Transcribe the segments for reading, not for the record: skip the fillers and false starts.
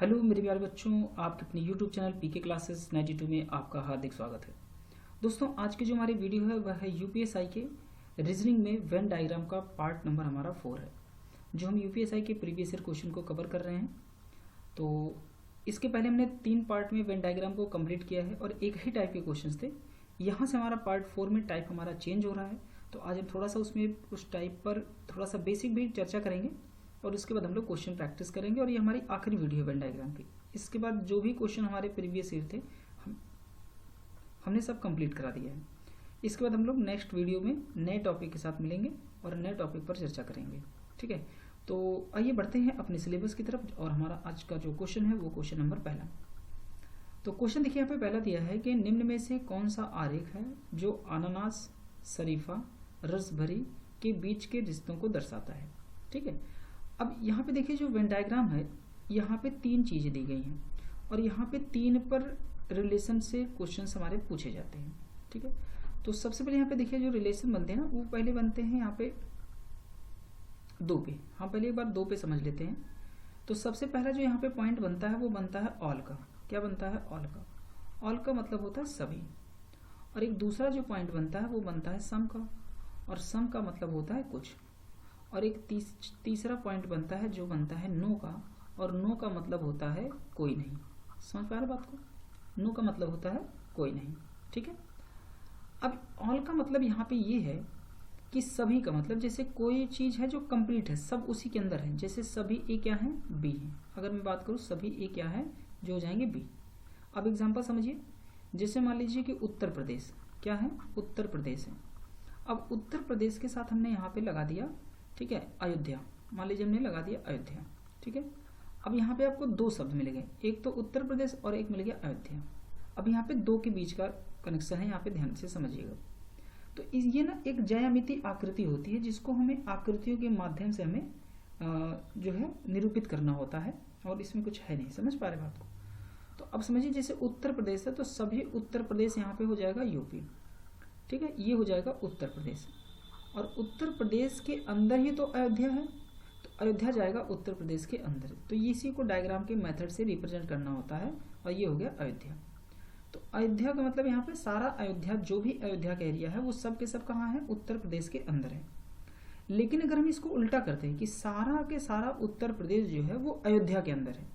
Hello मेरे प्यारे बच्चों, आपके अपने यूट्यूब चैनल पीके क्लासेस 92 में आपका हार्दिक स्वागत है। दोस्तों, आज की जो हमारी वीडियो है वह है यूपीएसआई के रीजनिंग में वेन डायग्राम का पार्ट नंबर हमारा 4 है, जो हम यूपीएसआई के प्रीवियस ईयर क्वेश्चन को कवर कर रहे हैं। तो इसके पहले हमने 3 पार्ट में वेन डायग्राम को कंप्लीट किया है और एक ही टाइप के क्वेश्चन थे। यहाँ से हमारा पार्ट 4 में टाइप हमारा चेंज हो रहा है, तो आज हम थोड़ा सा उसमें उस टाइप पर थोड़ा सा बेसिक भी चर्चा करेंगे और उसके बाद हम लोग क्वेश्चन प्रैक्टिस करेंगे। और ये हमारी आखिरी वीडियो है वेन डायग्राम की। इसके बाद जो भी क्वेश्चन हमारे प्रीवियस ईयर थे हमने सब कंप्लीट करा दिया है। इसके बाद हम लोग नेक्स्ट वीडियो में नए टॉपिक के साथ मिलेंगे और नए टॉपिक पर चर्चा करेंगे। ठीक है, तो आइए बढ़ते हैं अपने सिलेबस की तरफ। और हमारा आज का जो क्वेश्चन है वो क्वेश्चन नंबर पहला। तो क्वेश्चन देखिए, यहाँ पे पहला दिया है कि निम्न में से कौन सा आरेख है जो अनानास, शरीफा, रसभरी के बीच के रिश्तों को दर्शाता है। ठीक है, अब यहाँ पे देखिए जो वेन डायग्राम है, यहाँ पे 3 चीजें दी गई हैं और यहाँ पे 3 पर रिलेशन से क्वेश्चन हमारे पूछे जाते हैं। ठीक है, तो सबसे पहले यहाँ पे देखिए जो रिलेशन बनते हैं ना, वो पहले बनते हैं यहाँ पे 2 पे। हम पहले एक बार 2 पे समझ लेते हैं। तो सबसे पहला जो यहाँ पे पॉइंट बनता है वो बनता है ऑल का। क्या बनता है? ऑल का। ऑल का मतलब होता है सभी। और एक दूसरा जो पॉइंट बनता है वो बनता है सम का, और सम का मतलब होता है कुछ। और एक तीसरा पॉइंट बनता है जो बनता है नो का, और नो का मतलब होता है कोई नहीं। समझ पा रहे बात को? नो का मतलब होता है कोई नहीं। ठीक है, अब ऑल का मतलब यहाँ पे ये है कि सभी का मतलब, जैसे कोई चीज है जो कंप्लीट है, सब उसी के अंदर है। जैसे सभी ए क्या है? बी है। अगर मैं बात करूँ सभी ए क्या है, जो हो जाएंगे बी। अब एग्जांपल समझिए, जैसे मान लीजिए कि उत्तर प्रदेश क्या है? उत्तर प्रदेश है। अब उत्तर प्रदेश के साथ हमने यहाँ पे लगा दिया, ठीक है, अयोध्या। मान लीजिए हमने लगा दिया अयोध्या। ठीक है, अब यहाँ पे आपको 2 शब्द मिल गए, एक तो उत्तर प्रदेश और एक मिल गया अयोध्या। अब यहाँ पे 2 के बीच का कनेक्शन है, यहाँ पे ध्यान से समझिएगा। तो ये ना एक ज्यामिति आकृति होती है, जिसको हमें आकृतियों के माध्यम से हमें जो है निरूपित करना होता है, और इसमें कुछ है नहीं। समझ पा रहे बात को? तो अब समझिए, जैसे उत्तर प्रदेश है तो सभी उत्तर प्रदेश यहाँ पे हो जाएगा यूपी। ठीक है, ये हो जाएगा उत्तर प्रदेश, और उत्तर प्रदेश के अंदर ही तो अयोध्या है, तो अयोध्या जाएगा उत्तर प्रदेश के अंदर। तो इसी को डायग्राम के मेथड से रिप्रेजेंट करना होता है, और ये हो गया अयोध्या। तो अयोध्या का मतलब यहाँ पे सारा अयोध्या, जो भी अयोध्या का एरिया है वो सब के सब कहाँ है? उत्तर प्रदेश के अंदर है। लेकिन अगर हम इसको उल्टा करते हैं कि सारा के सारा उत्तर प्रदेश जो है वो अयोध्या के अंदर है,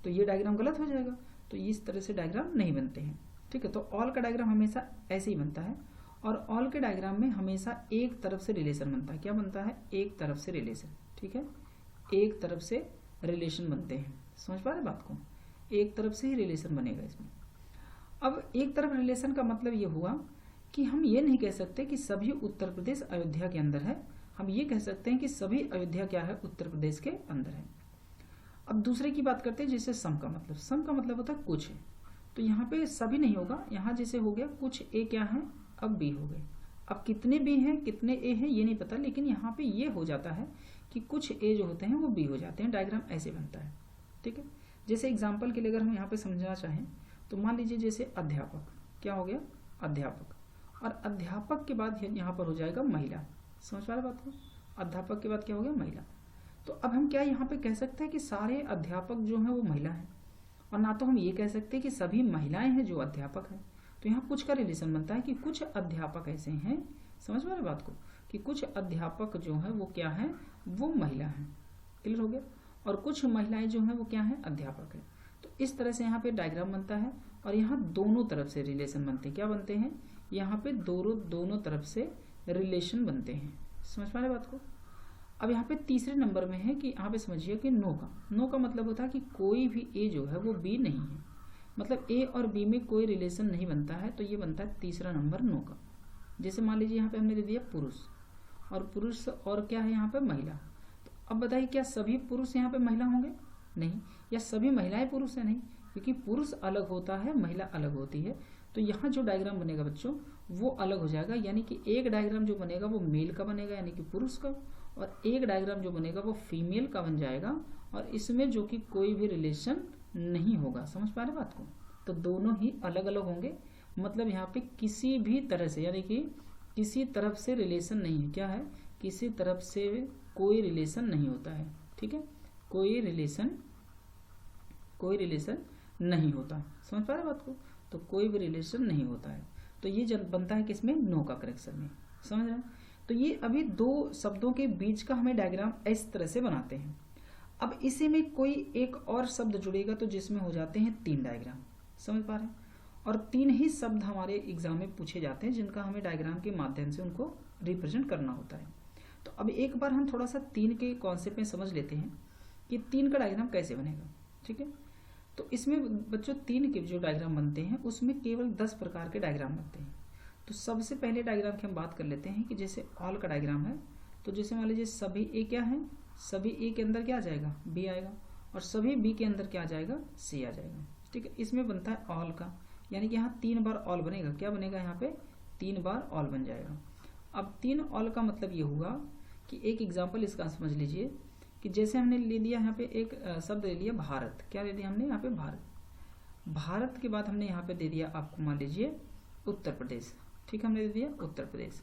तो ये डायग्राम गलत हो जाएगा। तो इस तरह से डायग्राम नहीं बनते हैं। ठीक है, तो ऑल का डायग्राम हमेशा ऐसे ही बनता है, और ऑल के डायग्राम में हमेशा एक तरफ से रिलेशन बनता है। क्या बनता है? एक तरफ से रिलेशन। ठीक है, एक तरफ से रिलेशन बनते हैं। समझ पा रहे बात को? एक तरफ से ही रिलेशन बनेगा इसमें। अब एक तरफ रिलेशन का मतलब ये हुआ कि हम ये नहीं कह सकते कि सभी उत्तर प्रदेश अयोध्या के अंदर है, हम ये कह सकते हैं कि सभी अयोध्या क्या है? उत्तर प्रदेश के अंदर है। अब दूसरे की बात करते हैं, जैसे सम का मतलब। सम का मतलब होता है कुछ है, तो यहाँ पे सभी नहीं होगा, यहाँ जैसे हो गया कुछ ए क्या है, अब बी हो गए। अब कितने बी हैं कितने ए हैं ये नहीं पता, लेकिन यहाँ पे ये हो जाता है कि कुछ ए जो होते हैं वो बी हो जाते हैं। डायग्राम ऐसे बनता है। ठीक है, जैसे एग्जाम्पल के लिए अगर हम यहाँ पे समझना चाहें तो मान लीजिए जैसे अध्यापक क्या हो गया? अध्यापक। और अध्यापक के बाद यहाँ पर हो जाएगा महिला। समझ पा रहे बात को? अध्यापक के बाद क्या हो गया? महिला। तो अब हम क्या यहाँ पे कह सकते हैं कि सारे अध्यापक जो है वो महिला है, और ना तो हम ये कह सकते हैं कि सभी महिलाएं हैं जो अध्यापक हैं। तो यहाँ कुछ का रिलेशन बनता है कि कुछ अध्यापक ऐसे हैं, समझ पा रहे बात को, कि कुछ अध्यापक जो है वो क्या है? वो महिला है। क्लियर हो गया? और कुछ महिलाएं जो है वो क्या है? अध्यापक है। तो इस तरह से यहाँ पे डायग्राम बनता है, और यहाँ दोनों तरफ से रिलेशन बनते हैं। क्या बनते हैं? यहाँ पे दोनों तरफ से रिलेशन बनते हैं। समझ पा रहे बात को? अब यहाँ पे तीसरे नंबर में है कि यहाँ पे समझिए कि नो का। नो का मतलब होता है कि कोई भी ए जो है वो बी नहीं है, मतलब ए और बी में कोई रिलेशन नहीं बनता है। तो ये बनता है तीसरा नंबर नो का। जैसे मान लीजिए यहाँ पे हमने दे दिया पुरुष, और पुरुष और क्या है यहाँ पे? महिला। तो अब बताइए क्या सभी पुरुष यहाँ पे महिला होंगे? नहीं। या सभी महिलाएं पुरुष है? नहीं, क्योंकि पुरुष अलग होता है, महिला अलग होती है। तो यहाँ जो डायग्राम बनेगा बच्चों वो अलग हो जाएगा, यानी कि एक डायग्राम जो बनेगा वो मेल का बनेगा यानी कि पुरुष का, और एक डायग्राम जो बनेगा वो फीमेल का बन जाएगा, और इसमें जो कि कोई भी रिलेशन नहीं होगा। समझ पा रहे बात को? तो दोनों ही अलग अलग होंगे, मतलब यहाँ पे किसी भी तरह से, यानी कि किसी तरफ से रिलेशन नहीं है। क्या है? किसी तरफ से कोई रिलेशन नहीं होता है। ठीक है, कोई रिलेशन कोई रिलेशन नहीं होता। समझ पा रहे बात को? तो कोई भी रिलेशन नहीं होता है। तो ये जब बनता है किसमें? नो का करेक्शन में। समझ रहे हैं? तो ये अभी दो शब्दों के बीच का हमें डायग्राम इस तरह से बनाते हैं। अब इसी में कोई एक और शब्द जुड़ेगा तो जिसमें हो जाते हैं 3 डायग्राम। समझ पा रहे हैं? और 3 ही शब्द हमारे एग्जाम में पूछे जाते हैं जिनका हमें डायग्राम के माध्यम से उनको रिप्रेजेंट करना होता है। तो अब एक बार हम थोड़ा सा 3 के कॉन्सेप्ट में समझ लेते हैं कि 3 का डायग्राम कैसे बनेगा। ठीक है, तो इसमें बच्चों 3 के जो डायग्राम बनते हैं उसमें केवल 10 प्रकार के डायग्राम बनते हैं। तो सबसे पहले डायग्राम की हम बात कर लेते हैं कि जैसे ऑल का डायग्राम है, तो जैसे मान लीजिए सभी ए क्या है, सभी ए के अंदर क्या आ जाएगा? बी आएगा, और सभी बी के अंदर क्या आ जाएगा? सी आ जाएगा। ठीक है, इसमें बनता है ऑल का, यानी कि यहाँ 3 बार ऑल बनेगा। क्या बनेगा? यहाँ पे 3 बार ऑल बन जाएगा। अब 3 ऑल का मतलब ये हुआ कि एक एग्जाम्पल इसका समझ लीजिए कि जैसे हमने ले लिया यहाँ पे एक शब्द ले लिया भारत। क्या ले लिया हमने यहाँ पे? भारत। भारत के बाद हमने यहाँ पे दे दिया आपको मान लीजिए उत्तर प्रदेश। ठीक है, हमने दे दिया उत्तर प्रदेश।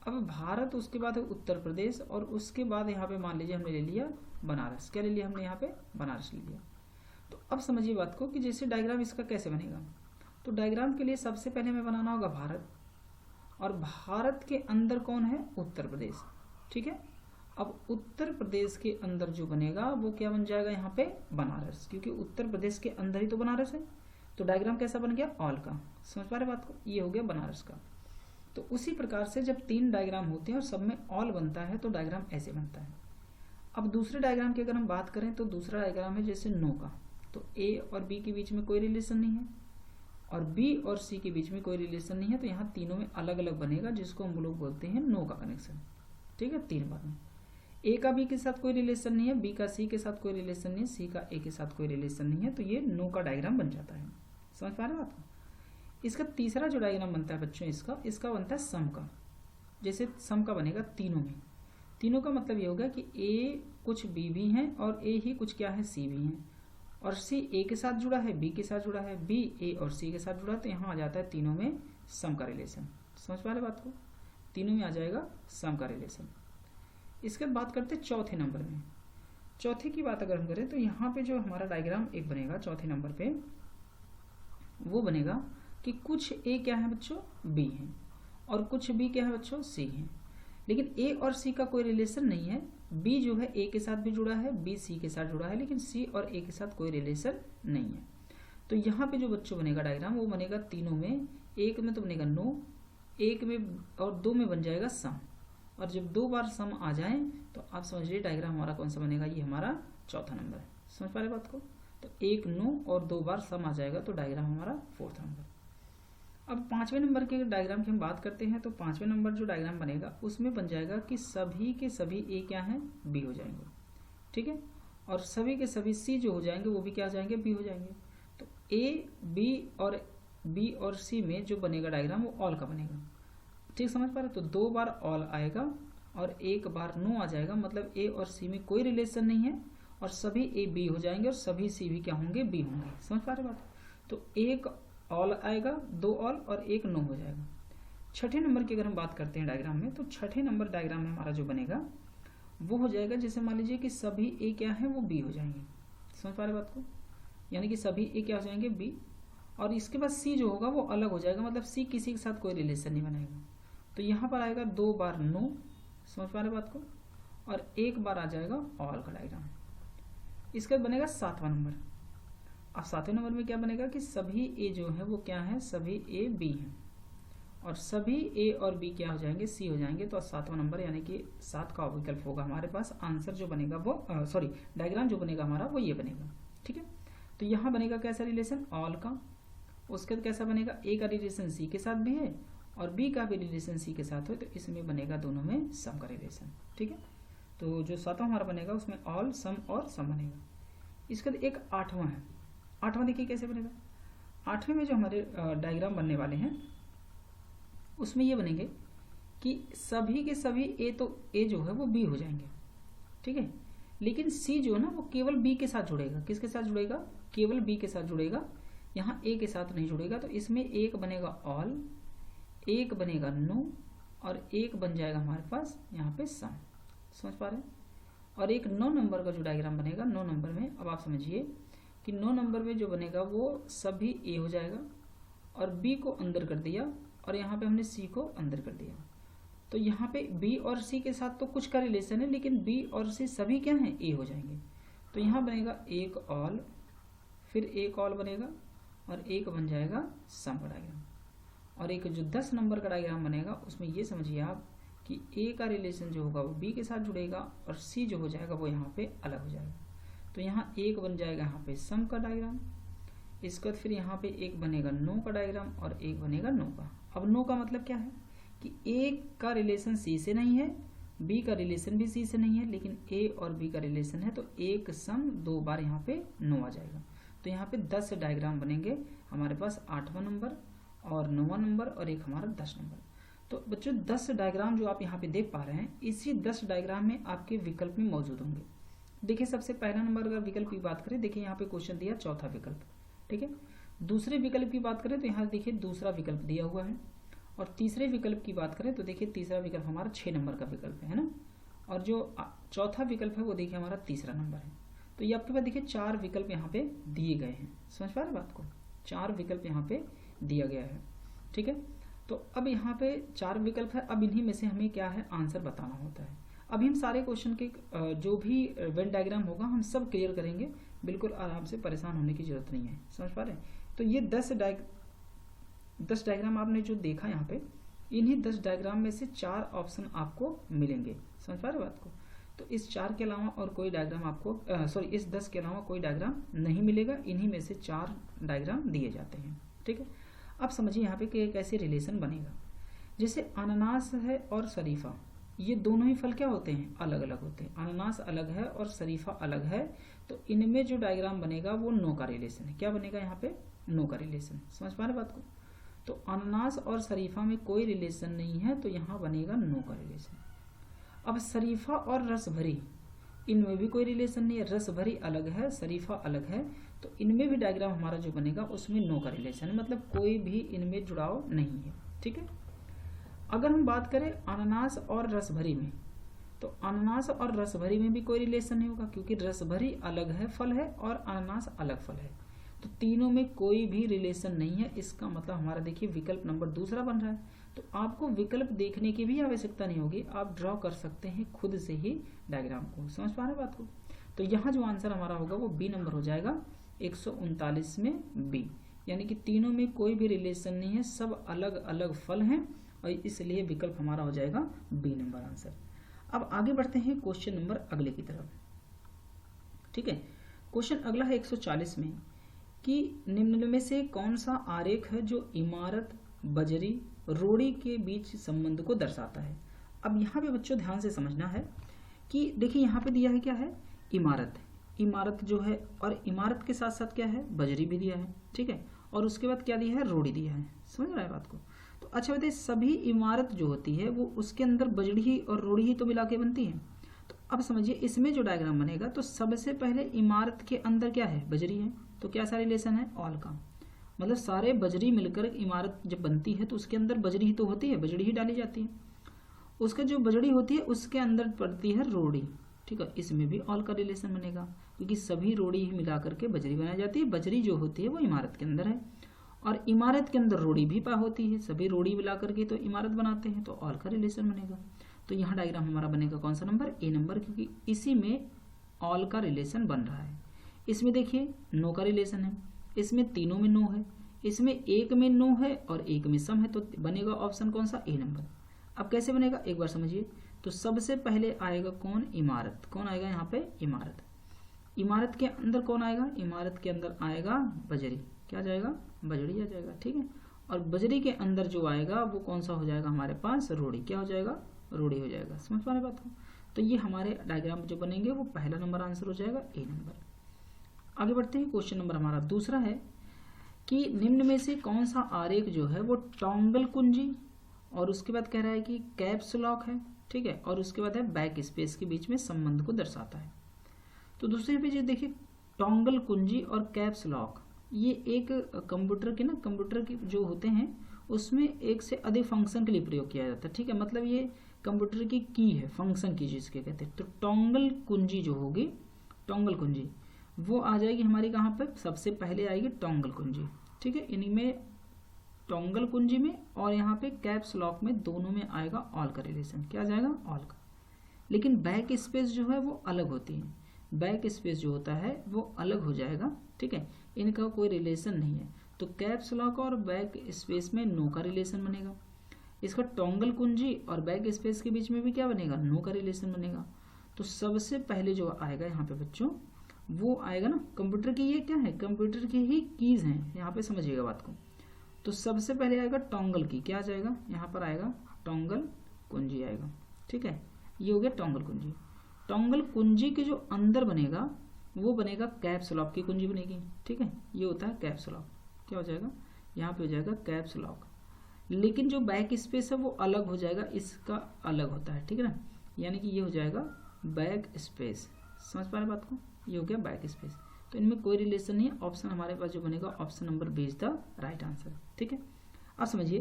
अब भारत, उसके बाद है उत्तर प्रदेश, और उसके बाद यहाँ पे मान लीजिए हमने ले लिया बनारस। क्या ले लिया हमने? यहाँ पे बनारस ले लिया। तो अब समझिए बात को कि जैसे डायग्राम इसका कैसे बनेगा। तो डायग्राम के लिए सबसे पहले हमें बनाना होगा भारत, और भारत के अंदर कौन है? उत्तर प्रदेश। ठीक है, अब उत्तर प्रदेश के अंदर जो बनेगा वो क्या बन जाएगा? यहाँ पे बनारस, क्योंकि उत्तर प्रदेश के अंदर ही तो बनारस है। तो डायग्राम कैसा बन गया? ऑल का। समझ पा रहे बात को? ये हो गया बनारस का। तो उसी प्रकार से जब 3 डायग्राम होते हैं और सब में ऑल बनता है तो डायग्राम ऐसे बनता है। अब दूसरे डायग्राम की अगर हम बात करें तो दूसरा डायग्राम है जैसे नो का। तो ए और बी के बीच में कोई रिलेशन नहीं है, और बी और सी के बीच में कोई रिलेशन नहीं है, तो यहाँ तीनों में अलग अलग बनेगा, जिसको हम लोग बोलते हैं नो का कनेक्शन। ठीक है, 3 बार में ए का बी के साथ कोई रिलेशन नहीं है, बी का सी के साथ कोई रिलेशन नहीं है, सी का ए के साथ कोई रिलेशन नहीं है, तो ये नो का डायग्राम बन जाता है। समझ पा रहे हो बात? इसका तीसरा जो डायग्राम बनता है बच्चों इसका बनता है सम का। जैसे सम का बनेगा तीनों में। तीनों का मतलब ये होगा कि ए कुछ बी भी हैं और ए ही कुछ क्या है? सी भी हैं, और सी ए के साथ जुड़ा है, बी के साथ जुड़ा है, बी ए और सी के साथ जुड़ा है, तो यहाँ आ जाता है तीनों में सम का रिलेशन। समझ पा रहे बात को? तीनों में आ जाएगा सम का रिलेशन। इसके बाद बात करते हैं चौथे नंबर में। चौथे की बात अगर हम करें तो यहाँ पे जो हमारा डायग्राम एक बनेगा चौथे नंबर पे, वो बनेगा कि कुछ ए क्या है बच्चों? बी है, और कुछ बी क्या है बच्चों? सी है। लेकिन ए और सी का कोई रिलेशन नहीं है। बी जो है ए के साथ भी जुड़ा है, बी सी के साथ जुड़ा है, लेकिन सी और ए के साथ कोई रिलेशन नहीं है। तो यहाँ पे जो बच्चों बनेगा डायग्राम वो बनेगा तीनों में। एक में तो बनेगा नो, एक में और 2 में बन जाएगा सम, और जब 2 बार सम आ जाए तो आप समझिए डायग्राम हमारा कौन सा बनेगा? ये हमारा चौथा नंबर है। समझ पा रहे बात को? तो 1 नो और 2 बार सम आ जाएगा, तो डायग्राम हमारा 4th नंबर। अब 5वें नंबर के डायग्राम की हम बात करते हैं तो 5वें नंबर जो डायग्राम बनेगा उसमें बन जाएगा कि सभी के सभी ए क्या हैं? बी हो जाएंगे। ठीक है, और सभी के सभी सी जो हो जाएंगे वो भी क्या हो जाएंगे? बी हो जाएंगे। तो ए बी और सी में जो बनेगा डायग्राम वो ऑल का बनेगा। ठीक समझ पा रहे? तो 2 बार ऑल आएगा और 1 बार नो आ जाएगा, मतलब ए और सी में कोई रिलेशन नहीं है, और सभी ए बी हो जाएंगे और सभी सी भी क्या होंगे? बी होंगे। समझ पा रहे बात? तो 1 ऑल आएगा, 2 ऑल और 1 नो हो जाएगा। छठे नंबर की अगर हम बात करते हैं डायग्राम में, तो छठे नंबर डायग्राम में हमारा जो बनेगा वो हो जाएगा जैसे मान लीजिए कि सभी ए क्या है? वो बी हो जाएंगे। समझ पा रहे बात को? यानी कि सभी ए क्या हो जाएंगे? बी, और इसके बाद सी जो होगा वो अलग हो जाएगा, मतलब सी किसी के साथ कोई रिलेशन नहीं बनाएगा। तो यहाँ पर आएगा 2 बार नो। समझ पा रहे बात को? और 1 बार आ जाएगा ऑल का डायग्राम। इसके बाद बनेगा 7वां नंबर। अब 7वें नंबर में क्या बनेगा कि सभी ए जो है वो क्या है? सभी ए बी हैं, और सभी ए और बी क्या हो जाएंगे? सी हो जाएंगे। तो 7वां नंबर यानी कि 7 का विकल्प होगा हमारे पास। आंसर जो बनेगा वो डायग्राम जो बनेगा हमारा वो ये बनेगा। ठीक है, तो यहाँ बनेगा कैसा रिलेशन? ऑल का। उसके बाद कैसा बनेगा? ए का रिलेशन सी के साथ भी है और बी का भी रिलेशन सी के साथ हो, तो इसमें बनेगा दोनों में सम का रिलेशन। ठीक है, तो जो 7वां हमारा बनेगा उसमें ऑल, सम और सम बनेगा। इसके बाद एक 8वां है। 8वां देखिए कैसे बनेगा। 8वें में जो हमारे डायग्राम बनने वाले हैं उसमें ये बनेंगे कि सभी के सभी ए, तो ए जो है वो बी हो जाएंगे। ठीक है, लेकिन सी जो है ना वो केवल बी के साथ जुड़ेगा। किसके साथ जुड़ेगा? केवल बी के साथ जुड़ेगा, यहाँ ए के साथ नहीं जुड़ेगा। तो इसमें एक बनेगा ऑल, एक बनेगा नो, और एक बन जाएगा हमारे पास यहाँ पे सम। समझ पा रहे हैं? और एक 9 नंबर का जो डायग्राम बनेगा, 9 नंबर में अब आप समझिए कि 9 नंबर में जो बनेगा वो सभी ए हो जाएगा, और बी को अंदर कर दिया, और यहाँ पे हमने सी को अंदर कर दिया। तो यहाँ पे बी और सी के साथ तो कुछ का रिलेशन है, लेकिन बी और सी सभी क्या हैं, ए हो जाएंगे। तो यहाँ बनेगा एक ऑल, फिर एक ऑल बनेगा, और एक बन जाएगा सम का डायग्राम। और एक जो 10 नंबर का डायग्राम बनेगा उसमें ये समझिए आप कि ए का रिलेशन जो होगा वो बी के साथ जुड़ेगा, और सी जो हो जाएगा वो यहाँ पे अलग हो जाएगा। तो यहाँ एक बन जाएगा यहाँ पे सम का डायग्राम। इसके बाद फिर यहाँ पे एक बनेगा नो का डायग्राम, और एक बनेगा नो का। अब नो का मतलब क्या है कि ए का रिलेशन सी से नहीं है, बी का रिलेशन भी सी से नहीं है, लेकिन ए और बी का रिलेशन है, तो एक सम 2 बार यहाँ पे नो आ जाएगा। तो यहाँ पे 10 डायग्राम बनेंगे हमारे पास, 8वां नंबर और 9वां नंबर और एक हमारा 10 नंबर। तो बच्चों 10 डायग्राम जो आप यहाँ पे देख पा रहे हैं, इसी 10 डायग्राम में आपके विकल्प में मौजूद होंगे। देखिए सबसे पहला नंबर का विकल्प की बात करें, देखिए यहाँ पे क्वेश्चन दिया चौथा विकल्प, ठीक है। दूसरे विकल्प की बात करें तो यहाँ देखिए दूसरा विकल्प दिया हुआ है, और तीसरे विकल्प की बात करें तो देखिए तीसरा विकल्प हमारा 6 नंबर का विकल्प है ना, और जो चौथा विकल्प है वो देखिए हमारा तीसरा नंबर है। तो ये आपके पास देखिए 4 विकल्प यहाँ पे दिए गए हैं, समझ पा रहे बात को, 4 विकल्प यहाँ पे दिया गया है, ठीक है। तो अब यहाँ पे 4 विकल्प है, अब इन्हीं में से हमें क्या है आंसर बताना होता है। अभी हम सारे क्वेश्चन के जो भी वेन डायग्राम होगा हम सब क्लियर करेंगे, बिल्कुल आराम से, परेशान होने की जरूरत नहीं है, समझ पा रहे हैं। तो ये 10 डायग्राम आपने जो देखा यहाँ पे, इन्हीं 10 डायग्राम में से 4 ऑप्शन आपको मिलेंगे, समझ पा रहे बात को। तो इस 4 के अलावा और कोई डायग्राम आपको इस 10 के अलावा कोई डायग्राम नहीं मिलेगा, इन्हीं में से 4 डायग्राम दिए जाते हैं, ठीक है। अब समझिए यहाँ पे कि कैसे रिलेशन बनेगा। जैसे अनानास है और शरीफा, ये दोनों ही फल क्या होते हैं, अलग अलग होते हैं। अनानास अलग है और शरीफा अलग है, तो इनमें जो डायग्राम बनेगा वो नो का रिलेशन है। क्या बनेगा यहाँ पे, नो का रिलेशन, समझ पा रहे बात को। तो अनानास और शरीफा में कोई रिलेशन नहीं है, तो यहाँ बनेगा नो का रिलेशन। अब शरीफा और रसभरी, इनमें भी कोई रिलेशन नहीं है, रसभरी अलग है, शरीफा अलग है, तो इनमें भी डायग्राम हमारा जो बनेगा उसमें नो का रिलेशन है, मतलब कोई भी इनमें जुड़ाव नहीं है, ठीक है। अगर हम बात करें अनानास और रसभरी में, तो अनानास और रसभरी में भी कोई रिलेशन नहीं होगा, क्योंकि रसभरी अलग है फल है और अनानास अलग फल है, तो तीनों में कोई भी रिलेशन नहीं है। इसका मतलब हमारा देखिए विकल्प नंबर दूसरा बन रहा है। तो आपको विकल्प देखने की भी आवश्यकता नहीं होगी, आप ड्रॉ कर सकते हैं खुद से ही डायग्राम को, समझ पा रहे बात को। तो यहाँ जो आंसर हमारा होगा वो बी नंबर हो जाएगा, 139 में बी, यानी कि तीनों में कोई भी रिलेशन नहीं है, सब अलग अलग फल हैं, और इसलिए विकल्प हमारा हो जाएगा बी नंबर आंसर। अब आगे बढ़ते हैं क्वेश्चन नंबर अगले की तरफ, ठीक है। क्वेश्चन अगला है 140 में कि निम्न में से कौन सा आरेख है जो इमारत, बजरी, रोड़ी के बीच संबंध को दर्शाता है। अब यहाँ पे बच्चों ध्यान से समझना है कि देखिए यहाँ पे दिया है क्या है, इमारत, इमारत जो है, और इमारत के साथ साथ क्या है, बजरी भी दिया है, ठीक है, और उसके बाद क्या दिया है, रोड़ी दिया है, समझ रहा है बात को। तो अच्छा बताइए, सभी इमारत जो होती है वो उसके अंदर बजरी ही और रोड़ी ही तो मिला के बनती है। तो अब समझिए इसमें जो डायग्राम बनेगा, तो सबसे पहले इमारत के अंदर क्या है, बजरी है, तो क्या सा रिलेशन है, ऑल का, मतलब सारे बजरी मिलकर इमारत जब बनती है तो उसके अंदर बजरी ही तो होती है, बजरी ही डाली जाती है। उसका जो बजरी होती है उसके अंदर पड़ती है रोड़ी, ठीक है, इसमें भी ऑल का रिलेशन बनेगा, क्योंकि सभी रोड़ी ही मिला करके बजरी बनाई जाती है। बजरी जो होती है वो इमारत के अंदर है, और इमारत के अंदर रोड़ी भी होती है, सभी रोड़ी मिला करके तो इमारत बनाते हैं, तो ऑल का रिलेशन बनेगा। तो यहाँ डायग्राम हमारा बनेगा कौन सा नंबर, ए नंबर, क्योंकि इसी में ऑल का रिलेशन बन रहा है। इसमें देखिए नो का रिलेशन है, इसमें तीनों में नो है, इसमें एक में नो है और एक में सम है, तो बनेगा ऑप्शन कौन सा, ए नंबर। अब कैसे बनेगा एक बार समझिए। तो सबसे पहले आएगा कौन, इमारत, कौन आएगा यहाँ पे, इमारत। इमारत के अंदर कौन आएगा, इमारत के अंदर आएगा बजरी, क्या जाएगा, बजरी आ जाएगा, ठीक है। और बजरी के अंदर जो आएगा वो कौन सा हो जाएगा हमारे पास, रोड़ी, क्या हो जाएगा, रोड़ी हो जाएगा, समझ पा रहे बात को। तो ये हमारे डायग्राम जो बनेंगे वो पहला नंबर आंसर हो जाएगा, ए नंबर। आगे बढ़ते हैं, क्वेश्चन नंबर हमारा दूसरा है कि निम्न में से कौन सा आरेख जो है वो टॉन्गल कुंजी, और उसके बाद कह रहा है कि कैप्स लॉक है, ठीक है, और उसके बाद है बैक स्पेस के बीच में संबंध को दर्शाता है। तो दूसरे पेज देखिए, टॉन्गल कुंजी और कैप्स लॉक, ये एक कंप्यूटर के जो होते हैं उसमें एक से अधिक फंक्शन के लिए प्रयोग किया जाता है, ठीक है, मतलब ये कंप्यूटर की है, फंक्शन की जिसके कहते हैं। तो टॉन्गल कुंजी जो होगी, टॉन्गल कुंजी वो आ जाएगी हमारी कहाँ पे, सबसे पहले आएगी टॉन्गल कुंजी। ठीक है, इनमें टॉन्गल कुंजी में और यहाँ पे कैप्स लॉक में दोनों में आएगा ऑल का रिलेशन। क्या आ जाएगा, ऑल का। लेकिन बैक स्पेस जो है वो अलग होती है, बैक स्पेस जो होता है वो अलग हो जाएगा। ठीक है, इनका कोई रिलेशन नहीं है। तो कैप्स लॉक और बैक स्पेस में नो का रिलेशन बनेगा। इसका टॉन्गल कुंजी और बैक स्पेस के बीच में भी क्या बनेगा, नो का रिलेशन बनेगा। तो सबसे पहले जो आएगा यहाँ पे बच्चों वो आएगा ना, कंप्यूटर की ये क्या है, कंप्यूटर की ही कीज हैं, यहाँ पे समझिएगा बात को। तो सबसे पहले आएगा टॉन्गल की, क्या आ जाएगा, यहाँ पर आएगा टॉन्गल कुंजी आएगा। ठीक है, ये हो गया टॉन्गल कुंजी। टॉन्गल कुंजी के जो अंदर बनेगा वो बनेगा कैप्स लॉक की कुंजी बनेगी। ठीक है, ये होता है कैप्स लॉक। क्या हो जाएगा, यहाँ पे हो जाएगा कैप्स लॉक। लेकिन जो बैक स्पेस है वो अलग हो जाएगा, इसका अलग होता है। ठीक है ना, यानी कि ये हो जाएगा बैक स्पेस। समझ पा रहे बात को, ये हो गया बैक स्पेस। तो इनमें कोई रिलेशन नहीं है। ऑप्शन हमारे पास जो बनेगा option number B is the right answer. ठीक है, अब समझिए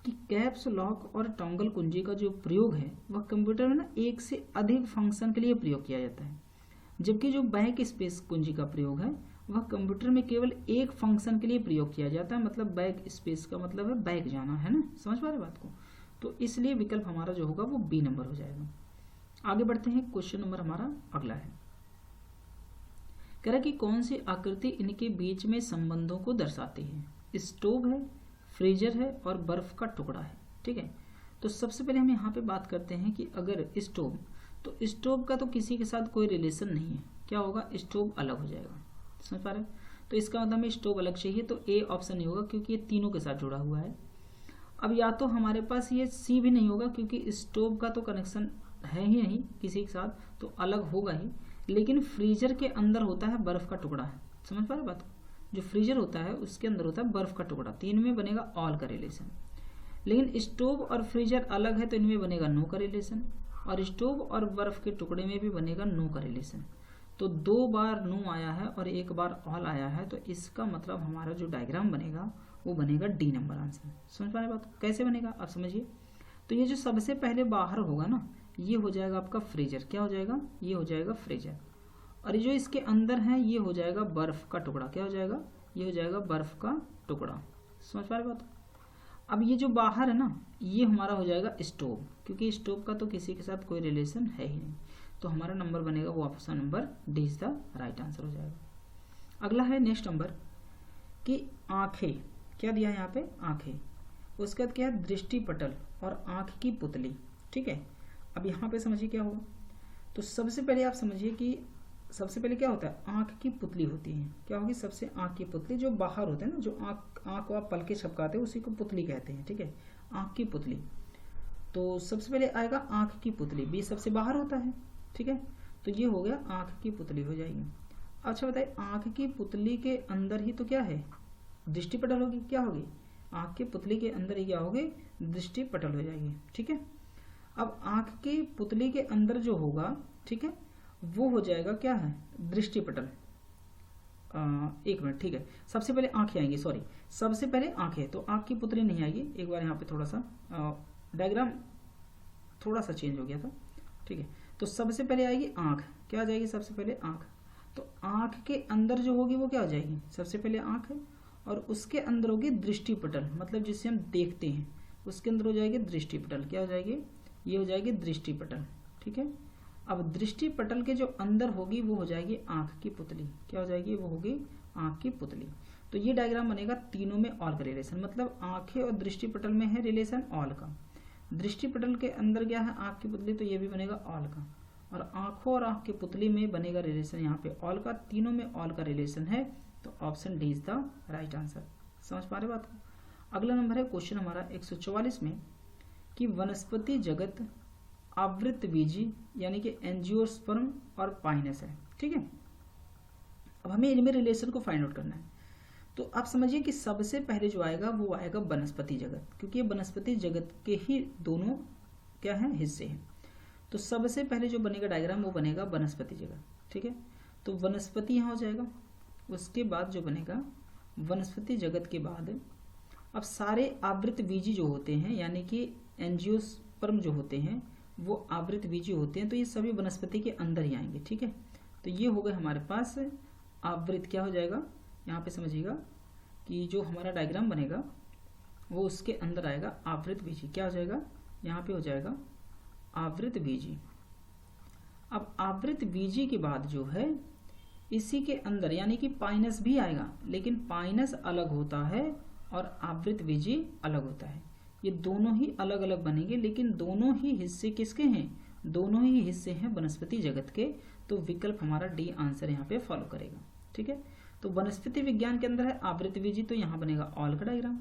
कि कैप्स लॉक और टॉन्गल कुंजी का जो प्रयोग है वह कंप्यूटर में ना एक से अधिक फंक्शन के लिए प्रयोग किया जाता है, जबकि जो बैक स्पेस कुंजी का प्रयोग है वह कंप्यूटर में केवल एक फंक्शन के लिए प्रयोग किया जाता है। मतलब बैक स्पेस का मतलब है बैक जाना, है ना, समझ पा रहे बात को। तो इसलिए विकल्प हमारा जो होगा वो बी नंबर हो जाएगा। आगे बढ़ते हैं, क्वेश्चन नंबर हमारा अगला है। कह रहा है कि कौन सी आकृति इनके बीच में संबंधों को दर्शाती है। स्टोव है, फ्रीजर है और बर्फ का टुकड़ा है। ठीक है, तो सबसे पहले हम यहाँ पे बात करते हैं कि अगर स्टोव, तो स्टोव का तो किसी के साथ कोई रिलेशन नहीं है। क्या होगा, स्टोव अलग हो जाएगा। समझ पा रहे हैं, तो इसका मतलब हमें स्टोव अलग चाहिए, तो ए ऑप्शन नहीं होगा क्योंकि ये तीनों के साथ जुड़ा हुआ है। अब या तो हमारे पास ये सी भी नहीं होगा क्योंकि स्टोव का तो कनेक्शन है ही नहीं किसी के साथ, तो अलग होगा ही। लेकिन फ्रीजर के अंदर होता है बर्फ का टुकड़ा है। समझ पा रहे बात को, जो फ्रीजर होता है उसके अंदर होता है बर्फ का टुकड़ा। तीन में बनेगा ऑल का रिलेशन। लेकिन स्टोव और फ्रीजर अलग है तो इनमें बनेगा नो का रिलेशन, और स्टोव और बर्फ के टुकड़े में भी बनेगा नो का रिलेशन। तो 2 बार नो आया है और 1 बार ऑल आया है, तो इसका मतलब हमारा जो डायग्राम बनेगा वो बनेगा डी नंबर आंसर। समझ पा रहे बात, कैसे बनेगा आप समझिए। तो ये जो सबसे पहले बाहर होगा ना, ये हो जाएगा आपका फ्रीजर। क्या हो जाएगा, ये हो जाएगा फ्रीजर। और जो इसके अंदर है ये हो जाएगा बर्फ का टुकड़ा। क्या हो जाएगा, ये हो जाएगा बर्फ का टुकड़ा। समझ पा रहे बात। अब ये जो बाहर है ना, ये हमारा हो जाएगा स्टोव, क्योंकि स्टोव का तो किसी के साथ कोई रिलेशन है ही नहीं। तो हमारा नंबर बनेगा वो option number D is the right answer हो जाएगा। अगला है नेक्स्ट नंबर कि आंखें, क्या दिया है यहाँ पे, आंखें। उसके बाद क्या है, दृष्टिपटल और आंख की पुतली। ठीक है, अब यहाँ पे समझिए क्या होगा। तो सबसे पहले आप समझिए कि सबसे पहले क्या होता है, आंख की पुतली होती है। क्या होगी, सबसे आंख की पुतली जो बाहर होता है ना, जो आंख को आप पलके छपकाते हैं उसी को पुतली कहते हैं। ठीक है, आंख की पुतली। तो सबसे पहले आएगा आंख की पुतली, बी सबसे बाहर होता है। ठीक है, तो ये हो गया आंख की पुतली हो जाएगी। अच्छा बताइए, आंख की पुतली के अंदर ही तो क्या है, दृष्टिपटल होगी। क्या होगी, आंख की पुतली के अंदर ही क्या होगी, दृष्टिपटल हो जाएगी। ठीक है, अब आंख की पुतली के अंदर जो होगा, ठीक है, वो हो जाएगा क्या है, दृष्टिपटल। एक मिनट, ठीक है, सबसे पहले आंखें आएंगी, सॉरी, सबसे पहले आंखें, तो आंख की पुतली नहीं आएगी। एक बार यहाँ पे थोड़ा सा डायग्राम थोड़ा सा चेंज हो गया था। ठीक है, तो सबसे पहले आएगी आंख। क्या आ जाएगी, सबसे पहले आंख। तो आंख के अंदर जो होगी वो क्या हो जाएगी, सबसे पहले आंख है और उसके अंदर होगी दृष्टिपटल, मतलब जिसे हम देखते हैं उसके अंदर हो जाएगी दृष्टिपटल। क्या हो जाएगी, ये हो जाएगी दृष्टिपटल। ठीक है, अब दृष्टिपटल के जो अंदर होगी वो हो जाएगी आंख की पुतली। क्या हो जाएगी, वो होगी आंख की पुतली। तो ये डायग्राम बनेगा तीनों में ऑल का रिलेशन, मतलब आंखें और दृष्टिपटल में है रिलेशन ऑल का। दृष्टिपटल के अंदर क्या है, आंख की पुतली, तो ये भी बनेगा ऑल का। और आंखों और आंख की पुतली में बनेगा रिलेशन यहाँ पे ऑल का। तीनों में ऑल का रिलेशन है, तो option D is the right answer. समझ पा रहे बात को। अगला नंबर है क्वेश्चन हमारा 144 में कि वनस्पति जगत आवृतबीजी यानी कि एंजियोस्पर्म और पाइनस है। ठीक है, अब हमें इनमें रिलेशन को फाइंड आउट करना है। तो आप समझिए कि सबसे पहले जो आएगा वो आएगा वनस्पति जगत, क्योंकि ये वनस्पति जगत के ही दोनों क्या है, हिस्से हैं। तो सबसे पहले जो बनेगा डायग्राम वो बनेगा वनस्पति जगत। ठीक है, तो वनस्पति यहाँ हो जाएगा। उसके बाद जो बनेगा वनस्पति जगत के बाद अब सारे आवृतबीजी जो होते हैं यानी कि एंजियोस्पर्म जो होते हैं वो आवृतबीजी होते हैं, तो ये सभी वनस्पति के अंदर ही आएंगे। ठीक है, तो ये हो गए हमारे पास आवृत क्या हो जाएगा, यहाँ पे समझिएगा कि जो हमारा डायग्राम बनेगा वो उसके अंदर आएगा आवृत बीजी। क्या हो जाएगा, यहाँ पे हो जाएगा आवृत बीजी। अब आवृत बीजी के बाद जो है इसी के अंदर यानी कि पाइनस भी आएगा, लेकिन पाइनस अलग होता है और आवृत बीजी अलग होता है। ये दोनों ही अलग अलग बनेंगे, लेकिन दोनों ही हिस्से किसके हैं, दोनों ही हिस्से हैं वनस्पति जगत के। तो विकल्प हमारा डी आंसर यहाँ पे फॉलो करेगा। ठीक है, तो वनस्पति विज्ञान के अंदर है आवृत बीजी, तो यहाँ बनेगा ऑल का डायग्राम।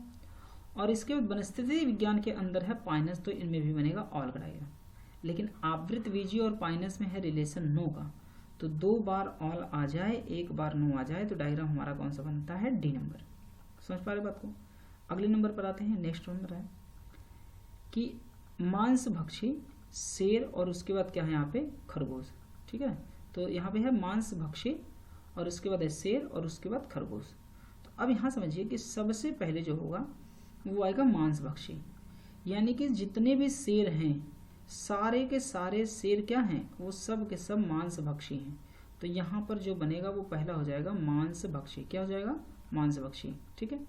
और इसके बाद वनस्पति विज्ञान के अंदर है पाइनस, तो इनमें भी बनेगा ऑल का डायग्राम। लेकिन आवृत बीजी और पाइनस में है रिलेशन नो का, तो 2 बार ऑल आ जाए 1 बार नो आ जाए तो डायग्राम हमारा कौन सा बनता है, डी नंबर। समझ पा रहे बात को। अगले नंबर पर आते हैं। नेक्स्ट नंबर है कि मांस भक्षी शेर और उसके बाद क्या है यहाँ पे खरगोश। ठीक है, तो यहाँ पे है मांस भक्षी और उसके बाद है शेर और उसके बाद खरगोश। तो अब यहाँ समझिए कि सबसे पहले जो होगा वो आएगा मांस भक्षी, यानी कि जितने भी शेर हैं सारे के सारे शेर क्या हैं, वो सब के सब मांस भक्षी हैं। तो यहाँ पर जो बनेगा वो पहला हो जाएगा मांस भक्षी। क्या हो जाएगा, मांस भक्षी। ठीक है,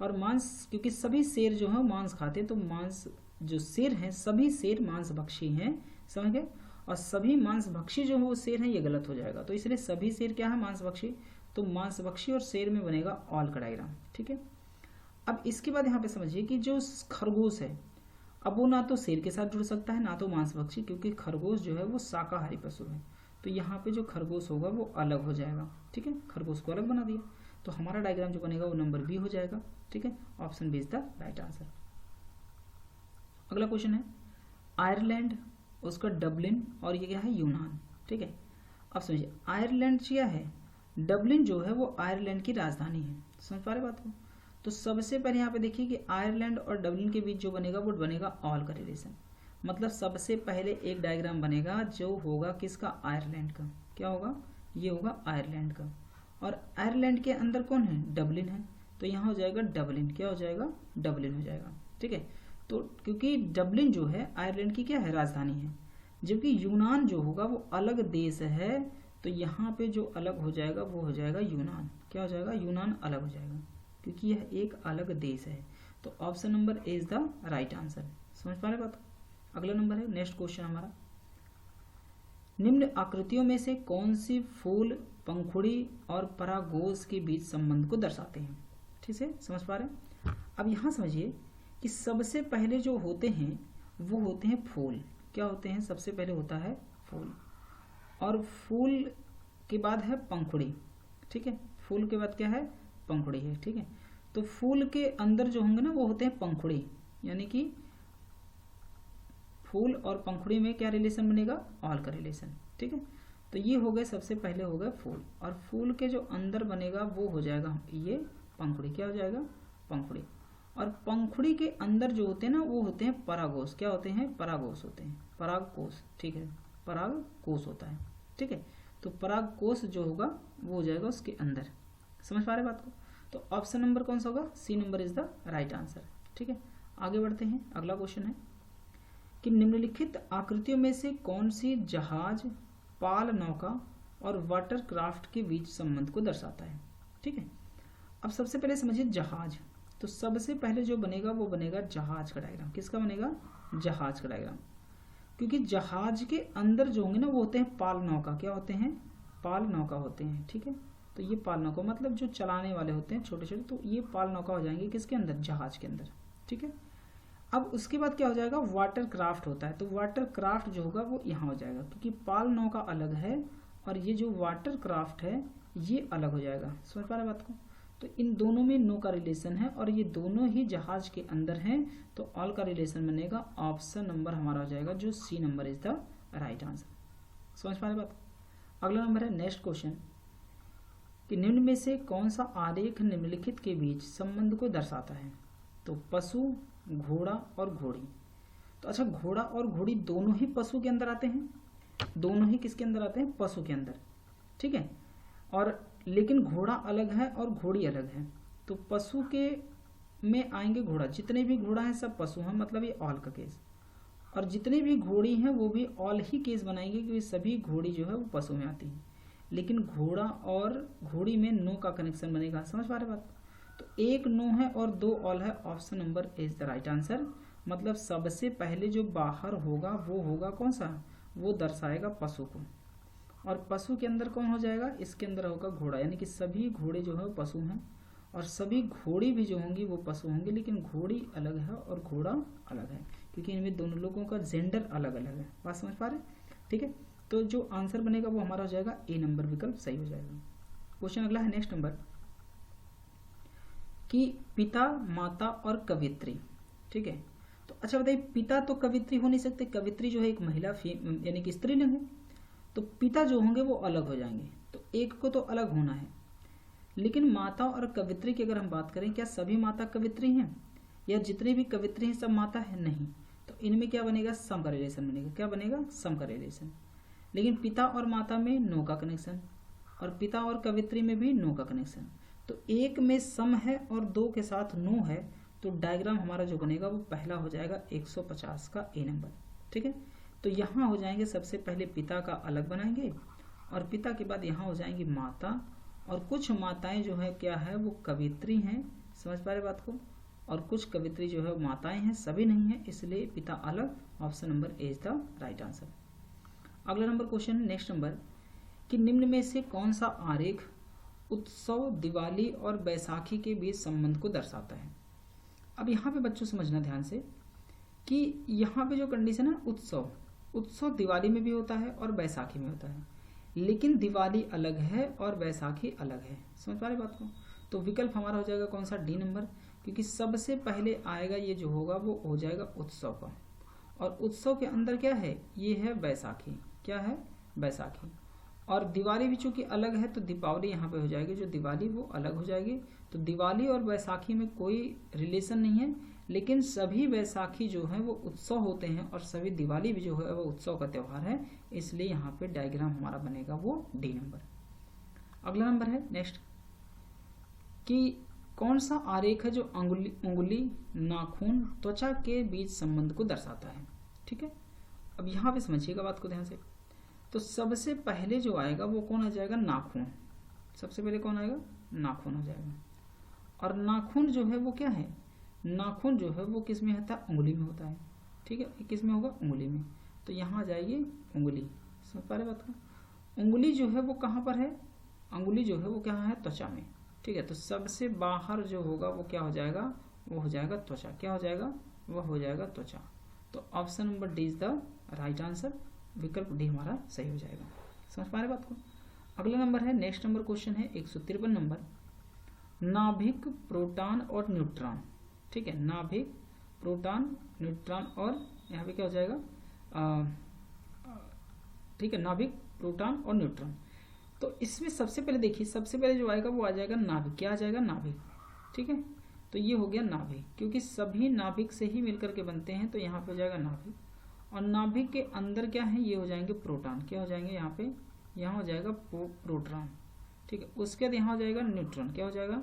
और मांस क्योंकि सभी शेर जो है मांस खाते हैं, तो मांस जो शेर हैं सभी शेर मांस भक्षी हैं। समझ गए, और सभी मांस भक्षी जो है वो शेर हैं, ये गलत हो जाएगा। तो इसलिए सभी शेर क्या है, मांस भक्षी। तो मांस भक्षी और शेर में बनेगा ऑल का डायग्राम। ठीक है, अब इसके बाद यहाँ पे समझिए कि जो खरगोश है अब वो ना तो शेर के साथ जुड़ सकता है ना तो मांस भक्षी, क्योंकि खरगोश जो है वो शाकाहारी पशु है। तो यहाँ पे जो खरगोश होगा वो अलग हो जाएगा। ठीक है, खरगोश को अलग बना दिया, तो हमारा डायग्राम जो बनेगा वो नंबर बी हो जाएगा। ठीक है, option B is the right answer. अगला क्वेश्चन है आयरलैंड, उसका डबलिन और ये क्या है यूनान। ठीक है, अब समझिए आयरलैंड क्या है, डबलिन जो है वो आयरलैंड की राजधानी है। समझ पा रहे बात को। तो सबसे पहले यहाँ पे देखिए कि आयरलैंड और डबलिन के बीच जो बनेगा वो बनेगा ऑल का रिलेशन। मतलब सबसे पहले एक डायग्राम बनेगा जो होगा किसका, आयरलैंड का। क्या होगा, ये होगा आयरलैंड का। और आयरलैंड के अंदर कौन है, डबलिन है। तो यहाँ हो जाएगा डबलिन। क्या हो जाएगा, डबलिन हो जाएगा। ठीक है, तो क्योंकि डबलिन जो है आयरलैंड की क्या है, राजधानी है, जबकि यूनान जो होगा वो अलग देश है। तो यहाँ पे जो अलग हो जाएगा वो हो जाएगा यूनान। क्या हो जाएगा, यूनान अलग हो जाएगा, क्योंकि यह एक अलग देश है। तो option number A is the right answer. समझ पा रहे बात। अगला नंबर है, नेक्स्ट क्वेश्चन हमारा, निम्न आकृतियों में से कौन सी फूल, पंखुड़ी और परागोश के बीच संबंध को दर्शाते हैं। ठीक है, समझ पा रहे हैं। अब यहाँ समझिए कि सबसे पहले जो होते हैं वो होते हैं फूल। क्या होते हैं, सबसे पहले होता है फूल, और फूल के बाद है पंखुड़ी। ठीक है, फूल के बाद क्या है, पंखुड़ी है। ठीक है, तो फूल के अंदर जो होंगे ना वो होते हैं पंखुड़ी, यानी कि फूल और पंखुड़ी में क्या रिलेशन बनेगा, ऑल का रिलेशन। ठीक है, तो ये हो गए, सबसे पहले हो गए फूल, और फूल के जो अंदर बनेगा वो हो जाएगा ये पंखुड़ी। क्या हो जाएगा, पंखुड़ी। और पंखुड़ी के अंदर जो होते हैं ना वो होते हैं परागोश। क्या होते हैं, परागोश होते हैं, परागकोश। ठीक है, परागकोश होता है। ठीक है, तो परागकोश जो होगा वो हो जाएगा उसके अंदर। समझ पा रहे बात को। तो ऑप्शन नंबर कौन सा होगा, C number is the right answer. ठीक है, आगे बढ़ते हैं। अगला क्वेश्चन है कि निम्नलिखित आकृतियों में से कौन सी जहाज, पाल नौका और वाटर क्राफ्ट के बीच संबंध को दर्शाता है। ठीक है, अब सबसे पहले समझिए जहाज। तो सबसे पहले जो बनेगा वो बनेगा जहाज का डायग्राम। किसका बनेगा, जहाज का डायग्राम, क्योंकि जहाज के अंदर जो होंगे ना वो होते हैं पाल नौका। क्या होते हैं, पाल नौका होते हैं। ठीक है, तो ये पाल नौका मतलब जो चलाने वाले होते हैं छोटे छोटे, तो ये पाल नौका हो जाएंगे किसके अंदर, जहाज के अंदर। ठीक है, अब उसके बाद क्या हो जाएगा, वाटर क्राफ्ट होता है। तो वाटर क्राफ्ट जो होगा वो यहाँ हो जाएगा, क्योंकि पाल नौका अलग है और ये जो वाटर क्राफ्ट है ये अलग हो जाएगा। समझ पा रहे बात को। तो इन दोनों में नो का रिलेशन है और ये दोनों ही जहाज के अंदर हैं, तो ऑल का रिलेशन बनेगा। ऑप्शन नंबर हमारा हो जाएगा जो C number is the right answer. समझ पा रहे बात। अगला नंबर है नेक्स्ट क्वेश्चन कि निम्न में से कौन सा आरेख निम्नलिखित के बीच संबंध को दर्शाता है। तो पशु, घोड़ा और घोड़ी। तो अच्छा, घोड़ा और घोड़ी दोनों ही पशु के अंदर आते हैं, दोनों ही किसके अंदर आते हैं, पशु के अंदर। ठीक है, और लेकिन घोड़ा अलग है और घोड़ी अलग है। तो पशु के में आएंगे घोड़ा, जितने भी घोड़ा हैं सब पशु हैं, मतलब ये ऑल का केस। और जितने भी घोड़ी हैं वो भी ऑल ही केस बनाएंगे, क्योंकि सभी घोड़ी जो है वो पशु में आती है। लेकिन घोड़ा और घोड़ी में नो का कनेक्शन बनेगा। समझ पा रहे बात? तो एक नो है और 2 ऑल है। Option number is the right answer. मतलब सबसे पहले जो बाहर होगा वो होगा कौन सा, वो दर्शाएगा पशु को, और पशु के अंदर कौन हो जाएगा, इसके अंदर होगा घोड़ा। यानी कि सभी घोड़े जो है वो पशु हैं और सभी घोड़ी भी जो होंगी वो पशु होंगे, लेकिन घोड़ी अलग है और घोड़ा अलग है, क्योंकि इनमें दोनों लोगों का जेंडर अलग अलग है। बात समझ पा रहे? ठीक है, तो जो आंसर बनेगा वो हमारा हो जाएगा ए नंबर विकल्प सही हो जाएगा। क्वेश्चन अगला है नेक्स्ट नंबर कि पिता, माता और कवित्री। ठीक है, तो अच्छा बताइए, पिता तो कवित्री हो नहीं सकते, कवित्री जो है एक महिला यानी कि स्त्रीलिंग है, तो पिता जो होंगे वो अलग हो जाएंगे, तो एक को तो अलग होना है। लेकिन माता और कवित्री की अगर हम बात करें, क्या सभी माता कवित्री हैं या जितने भी कवित्री हैं सब माता है? नहीं। तो इनमें क्या बनेगा, सम का रिलेशन बनेगा। क्या बनेगा, सम का रिलेशन। लेकिन पिता और माता में नो का कनेक्शन और पिता और कवित्री में भी नो का कनेक्शन। तो एक में सम है और 2 के साथ नो है, तो डायग्राम हमारा जो बनेगा वो पहला हो जाएगा 150 का ए नंबर। ठीक है, तो यहाँ हो जाएंगे सबसे पहले पिता का अलग बनाएंगे और पिता के बाद यहाँ हो जाएंगी माता, और कुछ माताएं जो है क्या है वो कवित्री हैं। समझ पा रहे बात को? और कुछ कवित्री जो है माताएं हैं, सभी नहीं है, इसलिए पिता अलग। Option number A is the right answer. अगला नंबर क्वेश्चन नेक्स्ट नंबर कि निम्न में से कौन सा आरेख उत्सव, दिवाली और बैसाखी के बीच संबंध को दर्शाता है? अब यहाँ पे बच्चों समझना ध्यान से कि यहाँ पे जो कंडीशन है उत्सव दिवाली में भी होता है और बैसाखी में होता है, लेकिन दिवाली अलग है और बैसाखी अलग है। समझ पा रहे बात को? तो विकल्प हमारा हो जाएगा कौन सा, डी नंबर, क्योंकि सबसे पहले आएगा ये जो होगा वो हो जाएगा उत्सव का, और उत्सव के अंदर क्या है, ये है बैसाखी। क्या है, बैसाखी। और दिवाली भी चूंकि अलग है तो दीपावली यहाँ पे हो जाएगी, जो दिवाली वो अलग हो जाएगी। तो दिवाली और बैसाखी में कोई रिलेशन नहीं है, लेकिन सभी बैसाखी जो है वो उत्सव होते हैं और सभी दिवाली भी जो है वो उत्सव का त्यौहार है, इसलिए यहाँ पे डायग्राम हमारा बनेगा वो डी नंबर। अगला नंबर है नेक्स्ट कि कौन सा आरेख है जो उंगली, नाखून, त्वचा के बीच संबंध को दर्शाता है? ठीक है, अब यहाँ पे समझिएगा बात को ध्यान से। तो सबसे पहले जो आएगा वो कौन आ जाएगा, नाखून। सबसे पहले कौन आएगा, नाखून हो जाएगा। और नाखून जो है वो क्या है, नाखून जो है वो किस में होता है, उंगली में होता है। ठीक है, किस में होगा, उंगली में। तो यहाँ आ जाएगी उंगली। समझ पा रहे बात को? उंगली जो है वो कहाँ पर है, उंगली जो है वो क्या है, त्वचा में। ठीक है, तो सबसे बाहर जो होगा वो क्या हो जाएगा, वो हो जाएगा त्वचा। क्या हो जाएगा, वो हो जाएगा त्वचा। तो option number D is the right answer. विकल्प डी हमारा सही हो जाएगा। समझ पा रहे बात को? अगला नंबर है नेक्स्ट नंबर क्वेश्चन है 153 नंबर, नाभिक, प्रोटॉन और न्यूट्रॉन। ठीक है, नाभिक, प्रोटॉन, न्यूट्रॉन, और यहाँ पे क्या हो जाएगा, ठीक है, नाभिक, प्रोटॉन और न्यूट्रॉन। तो इसमें सबसे पहले देखिए, सबसे पहले जो आएगा वो आ जाएगा नाभिक। क्या आ जाएगा, नाभिक। ठीक है, तो ये हो गया नाभिक, क्योंकि सभी नाभिक से ही मिलकर के बनते हैं, तो यहाँ पे हो जाएगा नाभिक। और नाभिक के अंदर क्या है, ये हो जाएंगे प्रोटॉन। क्या हो जाएंगे यहाँ पे, यहाँ हो जाएगा प्रोटॉन। ठीक है, उसके बाद यहाँ हो जाएगा न्यूट्रॉन। क्या हो जाएगा,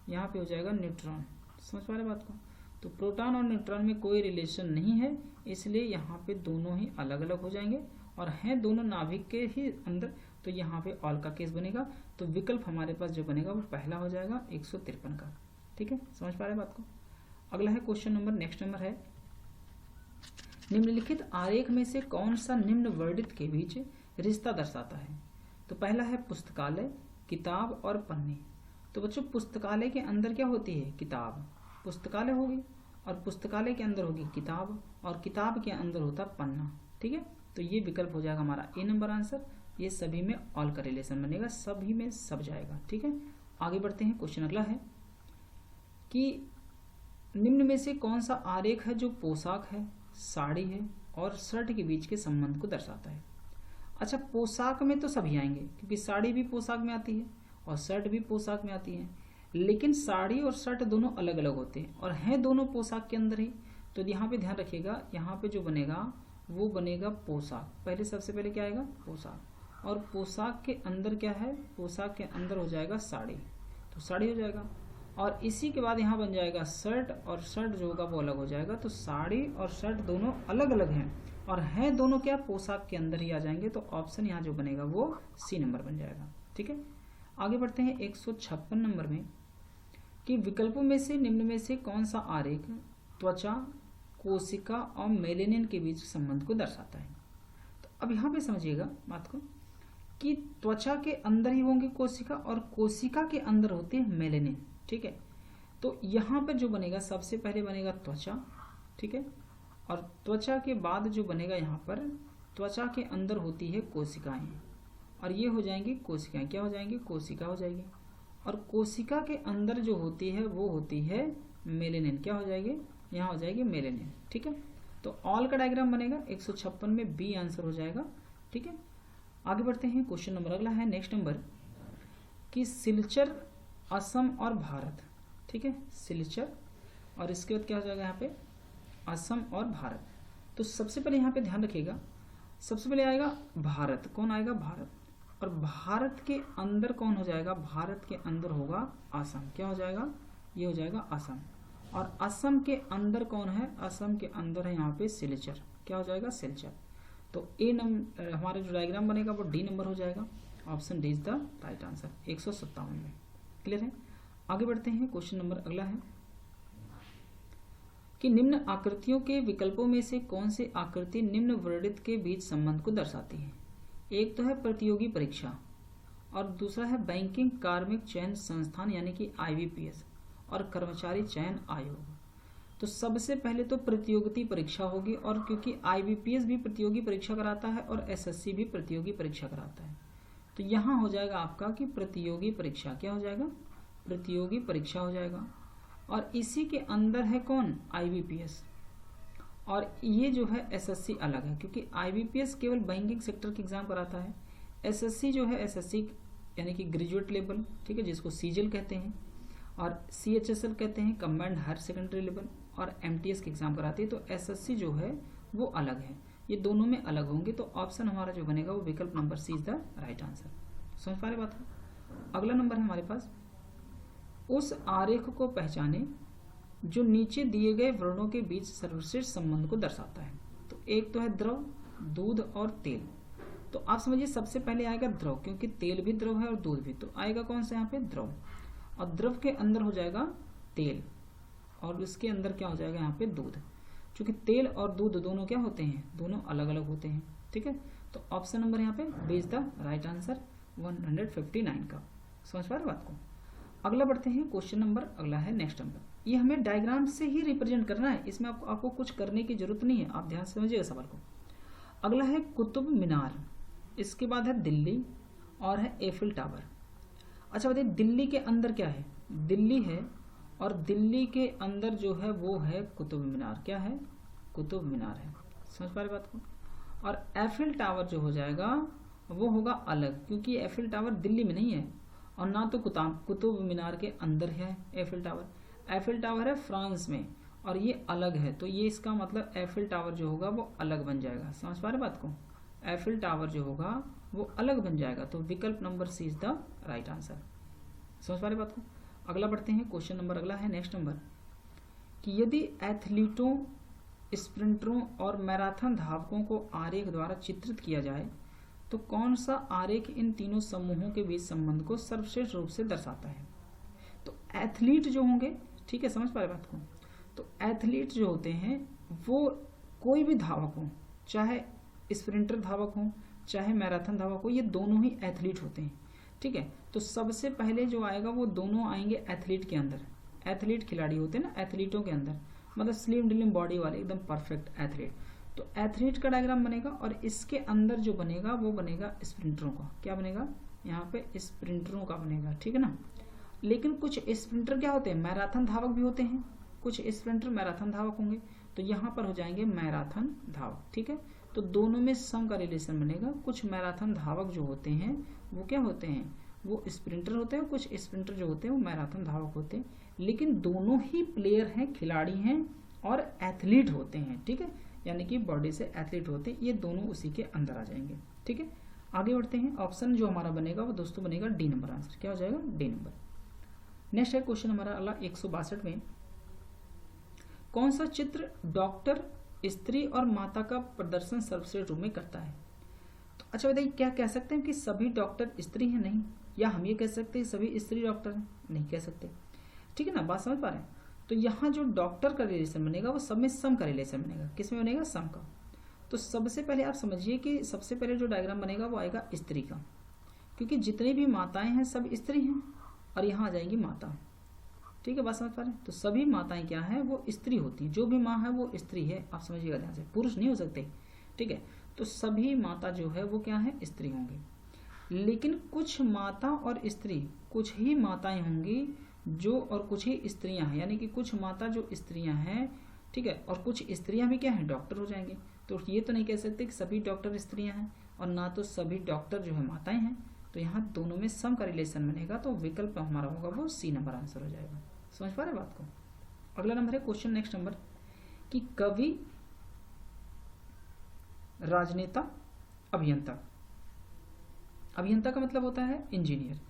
यहाँ पे हो जाएगा न्यूट्रॉन। समझ पा रहे बात को? तो प्रोटॉन और न्यूट्रॉन में कोई रिलेशन नहीं है, इसलिए यहाँ पे दोनों ही अलग अलग हो जाएंगे और हैं दोनों नाभिक के ही अंदर, तो यहाँ पे ऑल का केस बनेगा। तो विकल्प हमारे पास जो बनेगा वो पहला हो जाएगा 153 का। ठीक है, समझ पा रहे बात को? अगला है क्वेश्चन नंबर, नेक्स्ट नंबर है, निम्नलिखित आरेख में से कौन सा निम्न वर्णित के बीच रिश्ता दर्शाता है? तो पहला है पुस्तकालय, किताब और पन्ने। तो बच्चों पुस्तकालय के अंदर क्या होती है, किताब। पुस्तकालय होगी और पुस्तकालय के अंदर होगी किताब, और किताब के अंदर होता पन्ना। ठीक है, तो ये विकल्प हो जाएगा हमारा ए नंबर आंसर। ये सभी में ऑल का रिलेशन बनेगा, सभी में सब जाएगा। ठीक है, आगे बढ़ते हैं। क्वेश्चन अगला है कि निम्न में से कौन सा आरेख है जो पोशाक है, साड़ी है और शर्ट के बीच के संबंध को दर्शाता है? अच्छा, पोशाक में तो सभी आएंगे, क्योंकि साड़ी भी पोशाक में आती है और शर्ट भी पोशाक में आती है, लेकिन साड़ी और शर्ट दोनों अलग अलग होते हैं और हैं दोनों पोशाक के अंदर ही। तो यहाँ पे ध्यान रखिएगा, यहाँ पे जो बनेगा वो बनेगा पोशाक। पहले सबसे पहले क्या आएगा, पोशाक। और पोशाक के अंदर क्या है, पोशाक के अंदर हो जाएगा साड़ी, तो साड़ी हो जाएगा। और इसी के बाद यहाँ बन जाएगा शर्ट, और शर्ट जो होगा वो अलग हो जाएगा। तो साड़ी और शर्ट दोनों अलग अलग हैं, और हैं दोनों क्या, पोशाक के अंदर ही आ जाएंगे, तो ऑप्शन यहाँ जो बनेगा वो सी नंबर बन जाएगा। ठीक है, आगे बढ़ते हैं 156 नंबर में कि विकल्पों में से निम्न में से कौन सा आरेख त्वचा, कोशिका और मेलेनिन के बीच संबंध को दर्शाता है। तो अब यहाँ पे समझिएगा बात को कि त्वचा के अंदर ही होंगे कोशिका और कोशिका के अंदर होते हैं मेलेनिन। ठीक है, तो यहाँ पर जो बनेगा सबसे पहले बनेगा त्वचा। ठीक है, और त्वचा के बाद जो बनेगा यहाँ पर त्वचा के अंदर होती है कोशिकाएं और ये हो जाएंगी कोशिकाएं, क्या हो जाएंगी, कोशिका हो जाएगी। और कोशिका के अंदर जो होती है वो होती है मेलेनिन, क्या हो जाएगी, यहाँ हो जाएगी मेलेनिन। ठीक है, तो ऑल का डायग्राम बनेगा 156 में बी आंसर हो जाएगा। ठीक है, आगे बढ़ते हैं, क्वेश्चन नंबर अगला है नेक्स्ट नंबर कि सिलचर, असम और भारत। ठीक है, सिलचर और इसके बाद क्या हो जाएगा यहाँ पे असम और भारत। तो सबसे पहले यहाँ पे ध्यान रखिएगा, सबसे पहले आएगा भारत, कौन आएगा, भारत। और भारत के अंदर कौन हो जाएगा, भारत के अंदर होगा असम, क्या हो जाएगा, ये हो जाएगा असम। और असम के अंदर कौन है, असम के अंदर है यहाँ पे सिलचर, क्या हो जाएगा, सिलचर। तो ए नंबर हमारा जो डायग्राम बनेगा वो डी नंबर हो जाएगा, option D is the right answer 157 में। क्लियर है, आगे बढ़ते हैं, क्वेश्चन नंबर अगला है कि निम्न आकृतियों के विकल्पों में से कौन सी आकृति निम्न वर्णित के बीच संबंध को दर्शाती है। एक तो है प्रतियोगी परीक्षा और दूसरा है बैंकिंग कार्मिक चयन संस्थान यानी कि IBPS और कर्मचारी चयन आयोग। तो सबसे पहले तो प्रतियोगिता परीक्षा होगी, और क्योंकि IBPS भी प्रतियोगी परीक्षा कराता है और SSC भी प्रतियोगी परीक्षा कराता है, तो यहाँ हो जाएगा आपका कि प्रतियोगी परीक्षा, क्या हो जाएगा, प्रतियोगी परीक्षा हो जाएगा। और इसी के अंदर है कौन, IBPS, और ये जो है SSC अलग है, क्योंकि IBPS केवल बैंकिंग सेक्टर के एग्जाम कराता है, SSC जो है SSC यानी कि ग्रेजुएट लेवल, ठीक है, जिसको सीजल कहते हैं, और CHSL कहते हैं कम्बाइंड हायर सेकेंडरी लेवल, और MTS के एग्जाम कराती है। तो SSC जो है वो अलग है, ये दोनों में अलग होंगे। तो ऑप्शन हमारा जो बनेगा वो विकल्प number C is the right answer. समझ पा रहे बात है। अगला नंबर है हमारे पास, उस आरेख को पहचाने जो नीचे दिए गए वर्णों के बीच सर्वश्रेष्ठ संबंध को दर्शाता है। तो एक तो है द्रव, दूध और तेल। तो आप समझिए सबसे पहले आएगा द्रव, क्योंकि तेल भी द्रव है और दूध भी, तो आएगा कौन सा यहाँ पे, द्रव। और द्रव के अंदर हो जाएगा तेल और उसके अंदर क्या हो जाएगा यहाँ पे दूध। क्योंकि तेल और दूध दोनों क्या होते हैं, दोनों अलग अलग होते हैं। ठीक है, तो ऑप्शन नंबर यहाँ पे B is the right answer 159 का। समझ पा रहे बात को। अगला बढ़ते हैं, क्वेश्चन नंबर अगला है नेक्स्ट नंबर, ये हमें डायग्राम से ही रिप्रेजेंट करना है, इसमें आपको कुछ करने की जरूरत नहीं है, आप ध्यान से समझिएगा सवाल को। अगला है कुतुब मीनार, इसके बाद है दिल्ली और है एफिल टावर। अच्छा बताइए दिल्ली के अंदर क्या है, दिल्ली है और दिल्ली के अंदर जो है वो है कुतुब मीनार, क्या है, कुतुब मीनार है। समझ पा रहे बात को। और एफिल टावर जो हो जाएगा वो होगा अलग, क्योंकि एफिल टावर दिल्ली में नहीं है और ना तो कुतुब मीनार के अंदर है एफिल टावर। एफिल टावर है फ्रांस में और ये अलग है, तो ये इसका मतलब एफिल टावर जो होगा वो अलग बन जाएगा। समझ पा रहे बात को, एफिल टावर जो होगा वो अलग बन जाएगा, तो विकल्प number C is the right answer. समझ पा रहे बात को। अगला बढ़ते हैं, क्वेश्चन नंबर अगला है नेक्स्ट नंबर कि यदि एथलीटों, स्प्रिंटरों और मैराथन धावकों को आरेख द्वारा चित्रित किया जाए तो कौन सा आरेख इन तीनों समूहों के बीच संबंध को सर्वश्रेष्ठ रूप से दर्शाता है। तो एथलीट जो होंगे, ठीक है, समझ पा रहे बात को, तो एथलीट जो होते हैं वो कोई भी धावक हो, चाहे स्प्रिंटर धावक हो चाहे मैराथन धावक हो, ये दोनों ही एथलीट होते हैं। ठीक है, तो सबसे पहले जो आएगा वो दोनों आएंगे एथलीट के अंदर। एथलीट खिलाड़ी होते हैं ना, एथलीटों के अंदर, मतलब स्लिम डिलिम बॉडी वाले एकदम परफेक्ट एथलीट। तो एथलीट का डायग्राम बनेगा और इसके अंदर जो बनेगा वो बनेगा स्प्रिंटरों का। क्या बनेगा, यहाँ पे स्प्रिंटरों का बनेगा, ठीक है ना। लेकिन कुछ स्प्रिंटर क्या होते हैं, मैराथन धावक भी होते हैं, कुछ स्प्रिंटर मैराथन धावक होंगे, तो यहाँ पर हो जाएंगे मैराथन धावक। ठीक है, तो दोनों में सम का रिलेशन बनेगा। कुछ मैराथन धावक जो होते हैं वो क्या होते हैं, वो स्प्रिंटर होते हैं, कुछ स्प्रिंटर जो होते हैं वो मैराथन धावक होते हैं, लेकिन दोनों ही प्लेयर हैं, खिलाड़ी हैं और एथलीट होते हैं। ठीक है, यानी कि बॉडी से एथलीट होते हैं, ये दोनों उसी के अंदर आ जाएंगे। ठीक है, आगे बढ़ते हैं। ऑप्शन जो हमारा बनेगा वो दोस्तों बनेगा डी नंबर आंसर। क्या हो जाएगा, डी नंबर। नेक्स्ट है क्वेश्चन हमारा अगला 162 में, कौन सा चित्र डॉक्टर स्त्री और माता का प्रदर्शन सर्वश्रेष्ठ रूप में करता है। तो अच्छा बताइए, क्या कह सकते हैं कि सभी डॉक्टर स्त्री हैं? नहीं। या हम ये कह सकते हैं सभी स्त्री डॉक्टर हैं? नहीं कह सकते। ठीक है ना, बात समझ पा रहे हैं? तो यहाँ जो डॉक्टर का रिलेशन बनेगा वो सब में सम का रिलेशन बनेगा। किस में बनेगा? सम का। तो सबसे पहले आप समझिए कि सबसे पहले जो डायग्राम बनेगा वो आएगा स्त्री का, क्योंकि जितनी भी माताएं हैं सब स्त्री हैं, और यहाँ आ जाएंगी माता। ठीक है, बात समझ पा रहे हैं? तो सभी माताएं क्या हैं? वो स्त्री होती हैं। जो भी माँ है वो स्त्री है, आप समझिएगा ध्यान से, पुरुष नहीं हो सकते। ठीक है, तो सभी माता जो है वो क्या है? स्त्री होंगी। लेकिन कुछ माता और स्त्री, कुछ ही माताएं होंगी जो, और कुछ ही स्त्रियां हैं, यानी कि कुछ माता जो स्त्रियां हैं, ठीक है, और कुछ स्त्रियां भी क्या हैं? डॉक्टर हो जाएंगे। तो ये तो नहीं कह सकते कि सभी डॉक्टर स्त्रियां हैं और ना तो सभी डॉक्टर जो है माताएं हैं। तो यहाँ दोनों में सम का रिलेशन बनेगा, तो विकल्प हमारा होगा वो सी नंबर आंसर हो जाएगा। समझ पा रहे बात को? अगला नंबर है क्वेश्चन नेक्स्ट नंबर कि कवि, राजनेता, अभियंता। अभियंता का मतलब होता है इंजीनियर।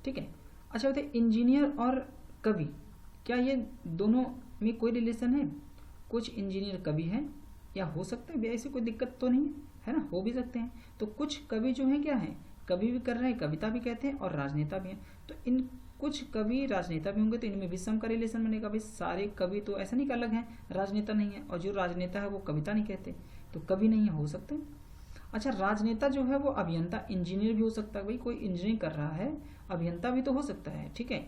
ठीक है, अच्छा बताइए इंजीनियर और कवि, क्या ये दोनों में कोई रिलेशन है? कुछ इंजीनियर कवि हैं, या हो सकता है, ऐसी कोई दिक्कत तो नहीं है ना, हो भी सकते हैं। तो कुछ कवि जो हैं क्या है? कवि भी कर रहे हैं, कविता भी कहते हैं, और राजनेता भी हैं। तो इन कुछ कवि राजनेता भी होंगे, तो इनमें भी सम का रिलेशन बनेगा। भाई सारे कवि तो ऐसा नहीं कि अलग हैं, राजनेता नहीं है, और जो राजनेता है वो कविता नहीं कहते, तो कवि नहीं है, हो सकते हैं। अच्छा, राजनेता जो है वो अभियंता, इंजीनियर भी हो सकता है। भाई कोई इंजीनियरिंग कर रहा है, अभियंता भी तो हो सकता है। ठीक है,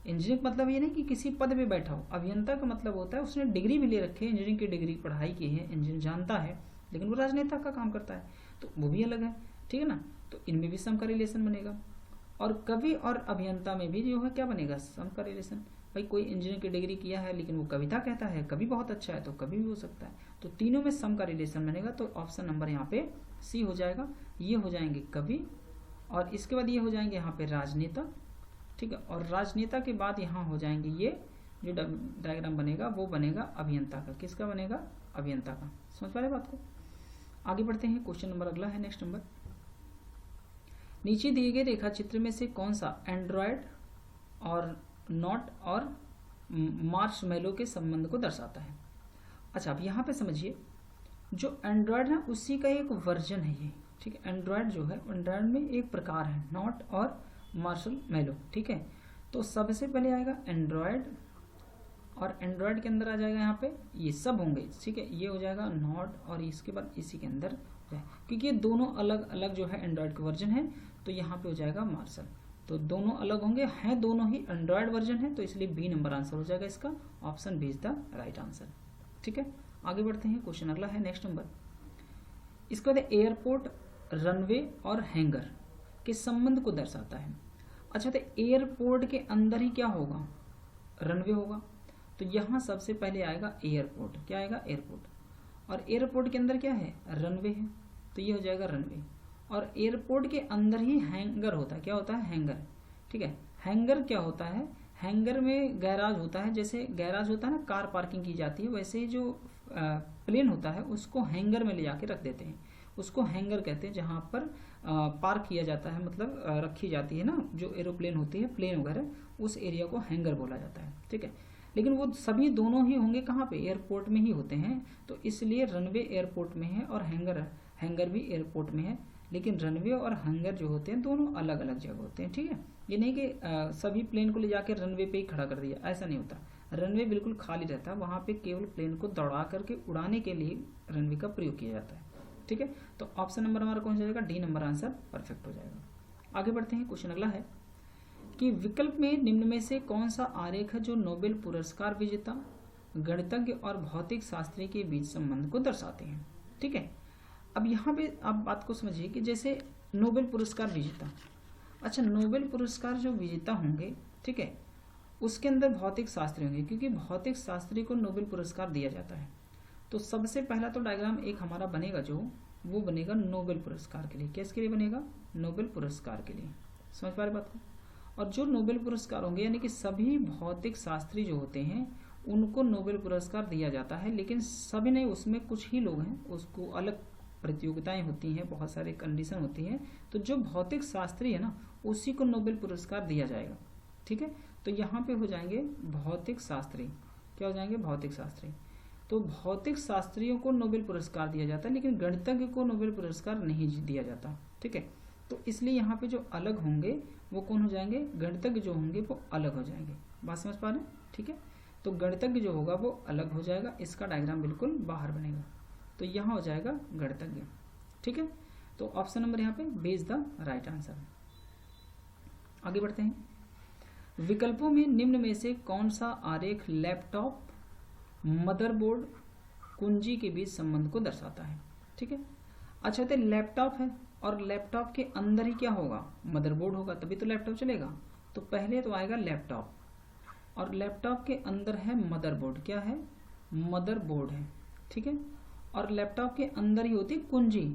इंजीनियर मतलब ये नहीं कि किसी पद पे बैठा हो। अभियंता का मतलब होता है उसने डिग्री भी ले रखी है, इंजीनियरिंग की डिग्री पढ़ाई की है, इंजीनियर जानता है, लेकिन वो राजनेता का काम करता है, तो वो भी अलग है। ठीक है ना, तो इनमें भी सम का रिलेशन बनेगा। और कवि और अभियंता में भी जो है क्या बनेगा? सम का रिलेशन। भाई कोई इंजीनियरिंग की डिग्री किया है लेकिन वो कविता कहता है, कवि बहुत अच्छा है, तो कवि भी हो सकता है। तो तीनों में सम का रिलेशन बनेगा, तो ऑप्शन नंबर यहाँ पे सी हो जाएगा। ये हो जाएंगे कवि, और इसके बाद ये हो जाएंगे यहाँ पे राजनेता। ठीक है, और राजनेता के बाद यहाँ हो जाएंगे ये जो डायग्राम बनेगा वो बनेगा अभियंता का। किसका बनेगा? अभियंता का। समझ पा रहे बात को? आगे बढ़ते हैं, क्वेश्चन नंबर अगला है नेक्स्ट नंबर। नीचे दिए गए रेखा चित्र में से कौन सा एंड्रॉयड और नॉट और मार्शमैलो के संबंध को दर्शाता है? अच्छा, अब यहाँ पे समझिए, जो एंड्रॉयड है उसी का एक वर्जन है ये। ठीक है, एंड्रॉयड जो है, एंड्रॉयड में एक प्रकार है नॉट और मार्शमैलो। ठीक है, तो सबसे पहले आएगा एंड्रॉयड, और एंड्रॉयड के अंदर आ जाएगा यहाँ पे ये सब होंगे। ठीक है, ये हो जाएगा नॉट, और इसके बाद इसी के अंदर क्योंकि ये दोनों अलग अलग जो है एंड्रॉयड के वर्जन है, तो यहाँ पे हो जाएगा मार्शल। तो दोनों अलग होंगे, हैं दोनों ही एंड्रॉयड वर्जन है, तो इसलिए बी नंबर आंसर हो जाएगा इसका। Option B is the right answer. ठीक है, आगे बढ़ते हैं, क्वेश्चन अगला है नेक्स्ट नंबर। इसके बाद एयरपोर्ट, रनवे और हैंगर के संबंध को दर्शाता है। अच्छा, तो एयरपोर्ट के अंदर ही क्या होगा? रनवे होगा। तो यहाँ सबसे पहले आएगा एयरपोर्ट। क्या आएगा? एयरपोर्ट। और एयरपोर्ट के अंदर क्या है? रनवे है, तो ये हो जाएगा रनवे। और एयरपोर्ट के अंदर ही हैंगर होता है। क्या होता है? हैंगर। ठीक है, हैंगर क्या होता है? हैंगर में गैराज होता है, जैसे गैराज होता है ना, कार पार्किंग की जाती है, वैसे ही जो प्लेन होता है उसको हैंगर में ले जाके रख देते हैं, उसको हैंगर कहते हैं। जहाँ पर पार्क किया जाता है, मतलब रखी जाती है ना जो एरोप्लेन होती है, प्लेन वगैरह, उस एरिया को हैंगर बोला जाता है। ठीक है, लेकिन वो सभी दोनों ही होंगे कहाँ पे? एयरपोर्ट में ही होते हैं, तो इसलिए रनवे एयरपोर्ट में है और हैंगर भी एयरपोर्ट में है। लेकिन रनवे और हैंगर जो होते हैं दोनों अलग अलग जगह होते हैं। ठीक है, ये नहीं कि सभी प्लेन को ले जाकर रनवे पे ही खड़ा कर दिया, ऐसा नहीं होता। रनवे बिल्कुल खाली रहता है, वहाँ पे केवल प्लेन को दौड़ा करके उड़ाने के लिए रनवे का प्रयोग किया जाता है। ठीक है, तो ऑप्शन नंबर हमारा कौन सा जाएगा? डी नंबर आंसर परफेक्ट हो जाएगा। आगे बढ़ते हैं, क्वेश्चन अगला है कि विकल्प में निम्न में से कौन सा आरेख है जो नोबेल पुरस्कार विजेता, गणितज्ञ और भौतिक शास्त्री के बीच संबंध को दर्शाते हैं? ठीक है, अब यहाँ पे आप बात को समझिए कि जैसे नोबेल पुरस्कार विजेता, अच्छा नोबेल पुरस्कार जो विजेता होंगे, ठीक है, उसके अंदर भौतिक शास्त्री होंगे, क्योंकि भौतिक शास्त्री को नोबेल पुरस्कार दिया जाता है। तो सबसे पहला तो डायग्राम एक हमारा बनेगा जो, वो बनेगा नोबेल पुरस्कार के लिए। किसके लिए बनेगा? नोबेल पुरस्कार के लिए। समझ पा रहे बात को? और जो नोबेल पुरस्कार होंगे, यानी कि सभी भौतिक शास्त्री जो होते हैं उनको नोबेल पुरस्कार दिया जाता है, लेकिन सभी नहीं, उसमें कुछ ही लोग हैं, उसको अलग प्रतियोगिताएं होती हैं, बहुत सारे कंडीशन होती हैं, तो जो भौतिक शास्त्री है ना उसी को नोबेल पुरस्कार दिया जाएगा। ठीक है, तो यहाँ पे हो जाएंगे भौतिक शास्त्री। क्या हो जाएंगे? भौतिक शास्त्री। तो भौतिक शास्त्रियों को नोबेल पुरस्कार दिया जाता है, लेकिन गणितज्ञ को नोबेल पुरस्कार नहीं दिया जाता। ठीक है, तो इसलिए यहाँ पे जो अलग होंगे वो कौन हो जाएंगे, गणितज्ञ जो होंगे वो अलग हो जाएंगे। बात समझ पा रहे हैं? ठीक है, तो गणितज्ञ जो होगा वो अलग हो जाएगा, इसका डायग्राम बिल्कुल बाहर बनेगा, तो यहाँ हो जाएगा गणितज्ञ। ठीक है, तो ऑप्शन नंबर यहाँ पे B is the right answer. आगे बढ़ते हैं। विकल्पों में निम्न में से कौन सा आरेख लैपटॉप, मदरबोर्ड, कुंजी के बीच संबंध को दर्शाता है? ठीक है, अच्छा तो लैपटॉप है और लैपटॉप के अंदर ही क्या होगा, मदरबोर्ड होगा, तभी तो लैपटॉप चलेगा। तो पहले तो आएगा लैपटॉप, और लैपटॉप के अंदर है मदरबोर्ड। क्या है, मदरबोर्ड है। ठीक है, और लैपटॉप के अंदर ही होती कुंजी,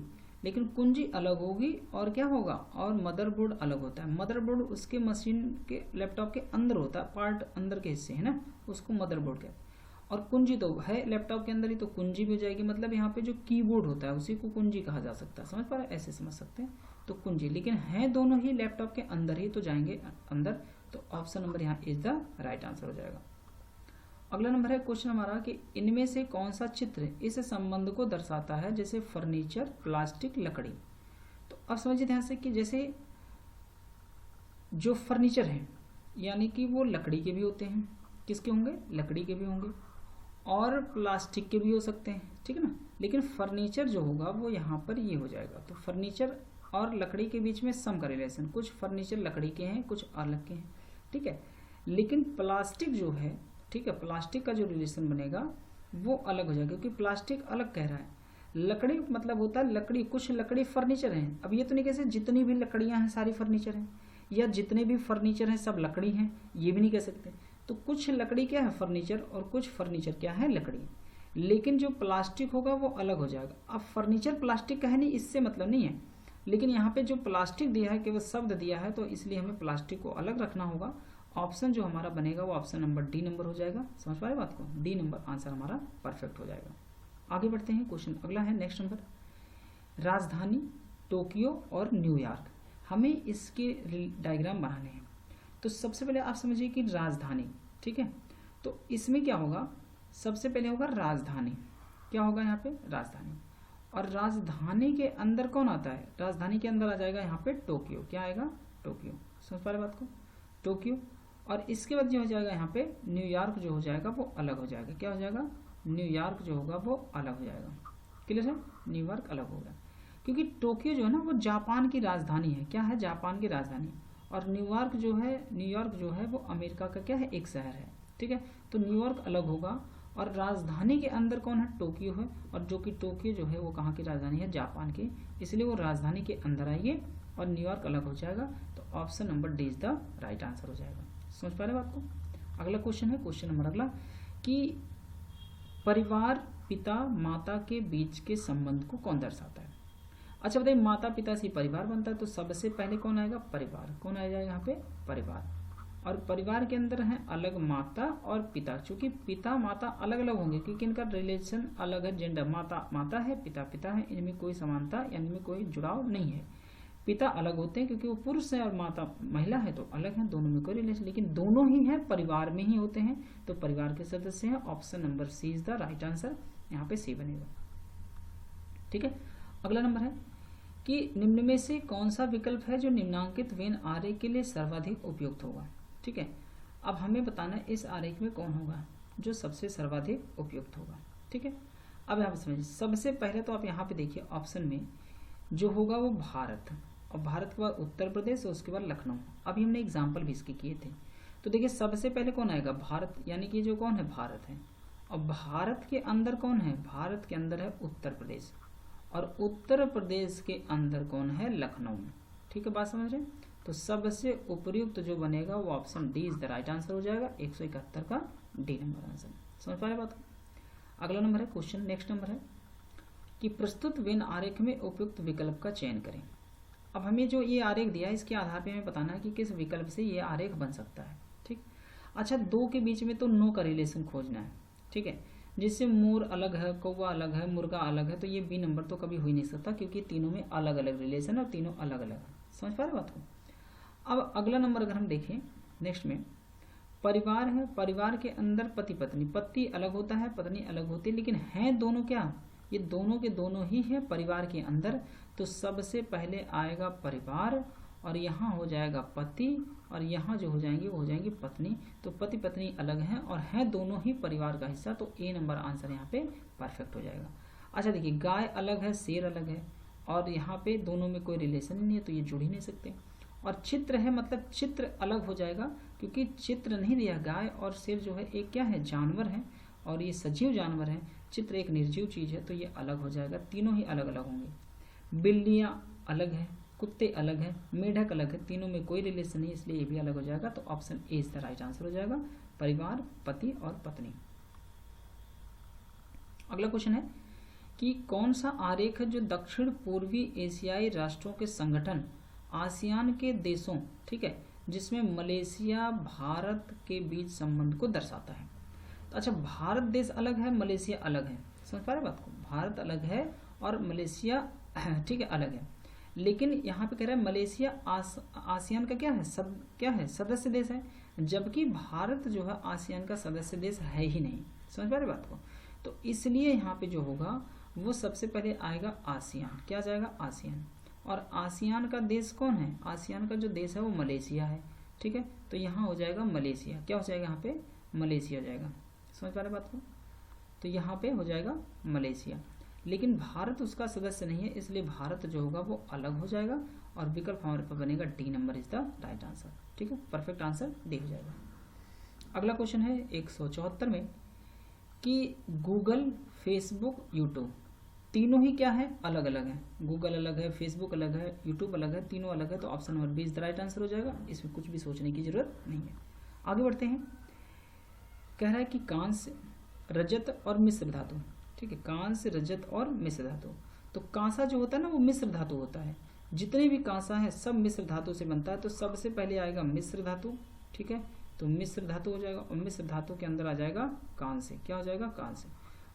लेकिन कुंजी अलग होगी और क्या होगा, और मदरबोर्ड अलग होता है। मदरबोर्ड उसके मशीन के लैपटॉप के अंदर होता है, पार्ट अंदर के हिस्से है ना, उसको मदरबोर्ड कहते हैं। और कुंजी तो है लैपटॉप के अंदर ही, तो कुंजी भी हो जाएगी, मतलब यहाँ पे जो कीबोर्ड होता है उसी को कुंजी कहा जा सकता है। समझ पा रहे, ऐसे समझ सकते हैं। तो कुंजी, लेकिन है दोनों ही लैपटॉप के अंदर ही, तो जाएंगे अंदर, तो ऑप्शन नंबर यहाँ इज द राइट आंसर हो जाएगा। अगला नंबर है क्वेश्चन हमारा कि इनमें से कौन सा चित्र इस संबंध को दर्शाता है, जैसे फर्नीचर, प्लास्टिक, लकड़ी। तो अब समझिए ध्यान से कि जैसे जो फर्नीचर है यानी कि वो लकड़ी के भी होते हैं, किसके होंगे, लकड़ी के भी होंगे, और प्लास्टिक के भी हो सकते हैं। ठीक है ना, लेकिन फर्नीचर जो होगा वो यहाँ पर ये हो जाएगा। तो फर्नीचर और लकड़ी के बीच में सम का रिलेशन, कुछ फर्नीचर लकड़ी के हैं, कुछ अलग के हैं। ठीक है, लेकिन प्लास्टिक जो है, ठीक है, प्लास्टिक का जो रिलेशन बनेगा वो अलग हो जाएगा, क्योंकि प्लास्टिक अलग कह रहा है। लकड़ी मतलब होता है लकड़ी, कुछ लकड़ी फर्नीचर हैं। अब ये तो नहीं कैसे जितनी भी लकड़ियां हैं सारी फर्नीचर हैं, या जितने भी फर्नीचर हैं सब लकड़ी हैं, ये भी नहीं कह सकते। तो कुछ लकड़ी क्या है, फर्नीचर, और कुछ फर्नीचर क्या है, लकड़ी। लेकिन जो प्लास्टिक होगा वो अलग हो जाएगा। अब फर्नीचर प्लास्टिक का है नहीं, इससे मतलब नहीं है, लेकिन यहाँ पे जो प्लास्टिक दिया है, केवल शब्द दिया है, तो इसलिए हमें प्लास्टिक को अलग रखना होगा। ऑप्शन जो हमारा बनेगा वो ऑप्शन नंबर डी नंबर हो जाएगा। समझ पा रहे बात को, डी नंबर आंसर हमारा परफेक्ट हो जाएगा। आगे बढ़ते हैं, क्वेश्चन अगला है नेक्स्ट नंबर, राजधानी, टोक्यो और न्यूयॉर्क, हमें इसके डायग्राम बनाने हैं। तो सबसे पहले आप समझिए कि राजधानी, ठीक है, तो इसमें क्या होगा, सबसे पहले होगा राजधानी। क्या होगा यहाँ पे, राजधानी, और राजधानी के अंदर कौन आता है, राजधानी के अंदर आ जाएगा यहाँ पे टोक्यो। क्या आएगा, टोक्यो। समझ पा रहे बात को, टोक्यो। और इसके बाद जो हो जाएगा यहाँ पे न्यूयॉर्क जो हो जाएगा वो अलग हो जाएगा। क्या हो जाएगा, न्यूयॉर्क जो होगा वो अलग हो जाएगा। क्लियर है, न्यूयॉर्क अलग होगा, क्योंकि टोक्यो जो है ना वो जापान की राजधानी है। क्या है, जापान की राजधानी। और न्यूयॉर्क जो है वो अमेरिका का क्या है, एक शहर है। ठीक है, तो न्यूयॉर्क अलग होगा, और राजधानी के अंदर कौन है, टोक्यो है, और जो कि टोक्यो जो है वो कहाँ की राजधानी है, जापान की, इसलिए वो राजधानी के अंदर आइए और न्यूयॉर्क अलग हो जाएगा। तो option number D is the right answer हो जाएगा। समझ पा रहे बात को। अगला क्वेश्चन है, क्वेश्चन नंबर अगला कि परिवार, पिता माता के बीच के संबंध को कौन दर्शाता है। अच्छा बताइए, माता पिता से परिवार बनता है, तो सबसे पहले कौन आएगा, परिवार। कौन आ जाएगा यहाँ पे, परिवार। और परिवार के अंदर है अलग माता और पिता, चूंकि पिता माता अलग अलग होंगे क्योंकि इनका रिलेशन अलग है, जेंडर, माता माता है, पिता पिता है, इनमें कोई समानता यानी इनमें कोई जुड़ाव नहीं है। पिता अलग होते हैं क्योंकि वो पुरुष है और माता महिला है, तो अलग है, दोनों में कोई रिलेशन, लेकिन दोनों ही हैं, परिवार में ही होते हैं, तो परिवार के सदस्य हैं। Option number C is the right answer, यहाँ पे सी बनेगा। ठीक है, अगला नंबर है कि निम्न में से कौन सा विकल्प है जो निम्नांकित वेन आरेख के लिए सर्वाधिक उपयुक्त होगा। ठीक है, अब हमें बताना है इस आरेख में कौन होगा जो सबसे सर्वाधिक उपयुक्त होगा। ठीक है, अब यहाँ पे समझिए, सबसे पहले तो आप यहाँ पे देखिए ऑप्शन में जो होगा वो भारत, और भारत के बाद उत्तर प्रदेश और उसके बाद लखनऊ। अभी हमने एग्जाम्पल भी इसके किए थे। तो देखिए सबसे पहले कौन आएगा, भारत, यानी कि जो कौन है, भारत है। और भारत के अंदर कौन है, भारत के अंदर है उत्तर प्रदेश, और उत्तर प्रदेश के अंदर कौन है, लखनऊ। ठीक है, बात समझ रहे हैं। तो सबसे उपयुक्त जो बनेगा वो option D is the right answer हो जाएगा, 171 का डी नंबर आंसर। समझ पा रहे बात। अगला नंबर है क्वेश्चन, नेक्स्ट नंबर है कि प्रस्तुत वेन आरेख में उपयुक्त विकल्प का चयन करें। अब हमें जो ये आरेख दिया है इसके आधार पे हमें बताना है कि किस विकल्प से ये आरेख बन सकता है। ठीक, अच्छा दो के बीच में तो नो का रिलेशन खोजना है। ठीक है, जिससे मोर अलग है, कौवा अलग है, मुर्गा अलग है, तो ये बी नंबर तो कभी हो ही नहीं सकता क्योंकि तीनों में अलग अलग रिलेशन है और तीनों अलग अलग है। समझ पा रहे बात को। अब अगला नंबर अगर हम देखें नेक्स्ट में, परिवार है, परिवार के अंदर पति पत्नी, पति अलग होता है, पत्नी अलग होती है, लेकिन हैं दोनों क्या, ये दोनों के दोनों ही हैं परिवार के अंदर। तो सबसे पहले आएगा परिवार और यहाँ हो जाएगा पति और यहाँ जो हो जाएंगे वो हो जाएंगी पत्नी। तो पति पत्नी अलग हैं और हैं दोनों ही परिवार का हिस्सा, तो ए नंबर आंसर यहाँ पे परफेक्ट हो जाएगा। अच्छा देखिए, गाय अलग है, शेर अलग है और यहाँ पे दोनों में कोई रिलेशन ही नहीं है, तो ये जुड़ ही नहीं सकते। और चित्र है, मतलब चित्र अलग हो जाएगा क्योंकि चित्र नहीं दिया। गाय और शेर जो है एक क्या है, जानवर है और ये सजीव जानवर है, चित्र एक निर्जीव चीज है, तो ये अलग हो जाएगा, तीनों ही अलग अलग होंगे। बिल्लियां अलग है, कुत्ते अलग है, मेढक अलग है, तीनों में कोई रिलेशन नहीं, इसलिए ये भी अलग हो जाएगा। तो option A is the right answer हो जाएगा, परिवार, पति और पत्नी। अगला क्वेश्चन है कि कौन सा आरेख है जो दक्षिण पूर्वी एशियाई राष्ट्रों के संगठन आसियान के देशों, ठीक है, जिसमें मलेशिया भारत के बीच संबंध को दर्शाता है। तो अच्छा, भारत देश अलग है, मलेशिया अलग है, समझ पा रहे बात को, भारत अलग है और मलेशिया ठीक है अलग है, लेकिन यहाँ पे कह रहा है मलेशिया आसियान का क्या है, सदस्य देश है, जबकि भारत जो है आसियान का सदस्य देश है ही नहीं। समझ पा रहे बात को, तो इसलिए यहाँ पे जो होगा वो सबसे पहले आएगा आसियान, क्या जाएगा आसियान। और आसियान का देश कौन है, आसियान का जो देश है वो मलेशिया है, ठीक है, तो यहाँ हो जाएगा मलेशिया, क्या हो जाएगा यहाँ पे मलेशिया हो जाएगा। समझ पा रहे बात को, तो यहाँ पे हो जाएगा मलेशिया, लेकिन भारत उसका सदस्य नहीं है, इसलिए भारत जो होगा वो अलग हो जाएगा और विकल्प हमारे पास बनेगा D number is the right answer, ठीक है, परफेक्ट आंसर डी हो जाएगा। अगला क्वेश्चन है 174 में कि गूगल, फेसबुक, यूट्यूब तीनों ही क्या है, अलग अलग है, गूगल अलग है, फेसबुक अलग है, यूट्यूब अलग है, तीनों अलग है, तो option number B is the right answer हो जाएगा, इसमें कुछ भी सोचने की जरूरत नहीं है। आगे बढ़ते हैं, कह रहा है कि कांस्य, रजत और मिश्र धातु, ठीक है, कांस्य, रजत और मिश्र धातु। तो कांसा जो होता है ना वो मिश्र धातु होता है, जितने भी कांसा है सब मिश्र धातु से बनता है, तो सबसे पहले आएगा मिश्र धातु, ठीक है, तो मिश्र धातु हो जाएगा और मिश्र धातु के अंदर आ जाएगा कांस्य, क्या हो जाएगा कांस्य,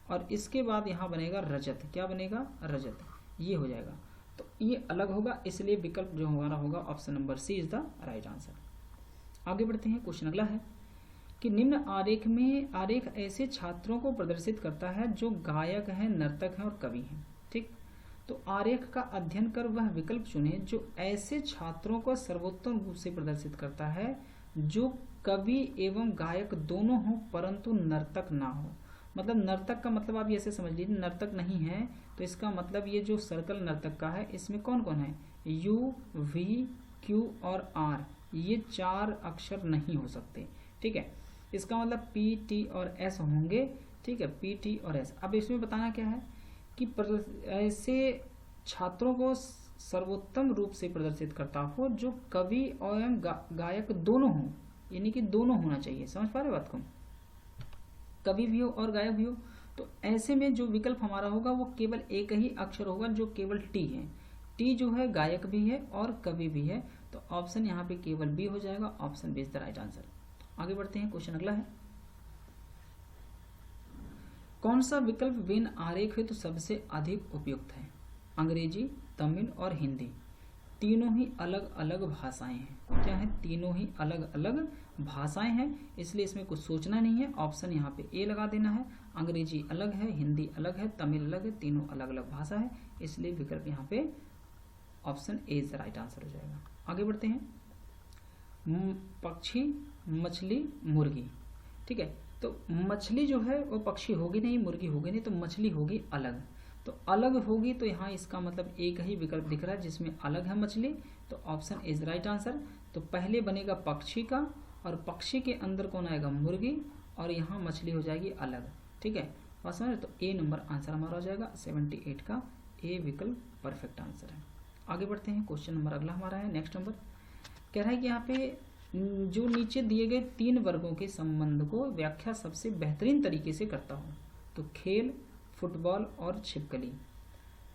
और इसके बाद यहाँ बनेगा रजत, क्या बनेगा रजत, ये हो जाएगा, तो ये अलग होगा, इसलिए विकल्प जो हमारा होगा option number C is the right answer. आगे बढ़ते हैं, क्वेश्चन अगला है कि निम्न आरेख ऐसे छात्रों को प्रदर्शित करता है जो गायक हैं, नर्तक हैं और कवि हैं, ठीक, तो आरेख का अध्ययन कर वह विकल्प चुने जो ऐसे छात्रों को सर्वोत्तम रूप से प्रदर्शित करता है जो कवि एवं गायक दोनों हो परंतु नर्तक ना हो। मतलब नर्तक का मतलब आप ऐसे समझ लीजिए, नर्तक नहीं है तो इसका मतलब ये जो सर्कल नर्तक का है इसमें कौन कौन है, यू, वी, क्यू और आर, ये चार अक्षर नहीं हो सकते, ठीक है, इसका मतलब पी, टी और एस होंगे, ठीक है, पी, टी और एस। अब इसमें बताना क्या है कि ऐसे छात्रों को सर्वोत्तम रूप से प्रदर्शित करता हो जो कवि और गायक दोनों हो, यानी कि दोनों होना चाहिए। समझ पा रहे बात को, कवि भी हो और गायक भी हो, तो ऐसे में जो विकल्प हमारा होगा वो केवल एक ही अक्षर होगा जो केवल टी है, टी जो है गायक भी है और कवि भी है, तो ऑप्शन यहाँ पे केवल बी हो जाएगा, option B is the right answer. आगे बढ़ते हैं, क्वेश्चन अगला है, कौन सा विकल्प वेन आरेख है तो सबसे अधिक उपयुक्त है, अंग्रेजी, तमिल और हिंदी, तीनों ही अलग अलग भाषाएं हैं, क्या है, तीनों ही अलग अलग भाषाएं हैं, इसलिए इसमें कुछ सोचना नहीं है, ऑप्शन यहाँ पे ए लगा देना है, अंग्रेजी अलग है, हिंदी अलग है, तमिल अलग है, तीनों अलग अलग भाषा है, इसलिए विकल्प यहाँ पे option A is the right answer हो जाएगा। आगे बढ़ते हैं, पक्षी, मछली, मुर्गी, ठीक है, तो मछली जो है वो पक्षी होगी नहीं, मुर्गी होगी नहीं, तो मछली होगी अलग, तो अलग होगी, तो यहाँ इसका मतलब एक ही विकल्प दिख रहा है जिसमें अलग है मछली, तो ऑप्शन इज राइट आंसर। तो पहले बनेगा पक्षी का और पक्षी के अंदर कौन आएगा, मुर्गी, और यहाँ मछली हो जाएगी अलग, ठीक है, बात समझ, तो ए नंबर आंसर हमारा हो जाएगा 78 का ए विकल्प परफेक्ट आंसर है। आगे बढ़ते हैं, क्वेश्चन नंबर अगला हमारा है नेक्स्ट नंबर, कह रहा है कि यहाँ पे जो नीचे दिए गए तीन वर्गों के संबंध को व्याख्या सबसे बेहतरीन तरीके से करता हो, तो खेल, फुटबॉल और छिपकली,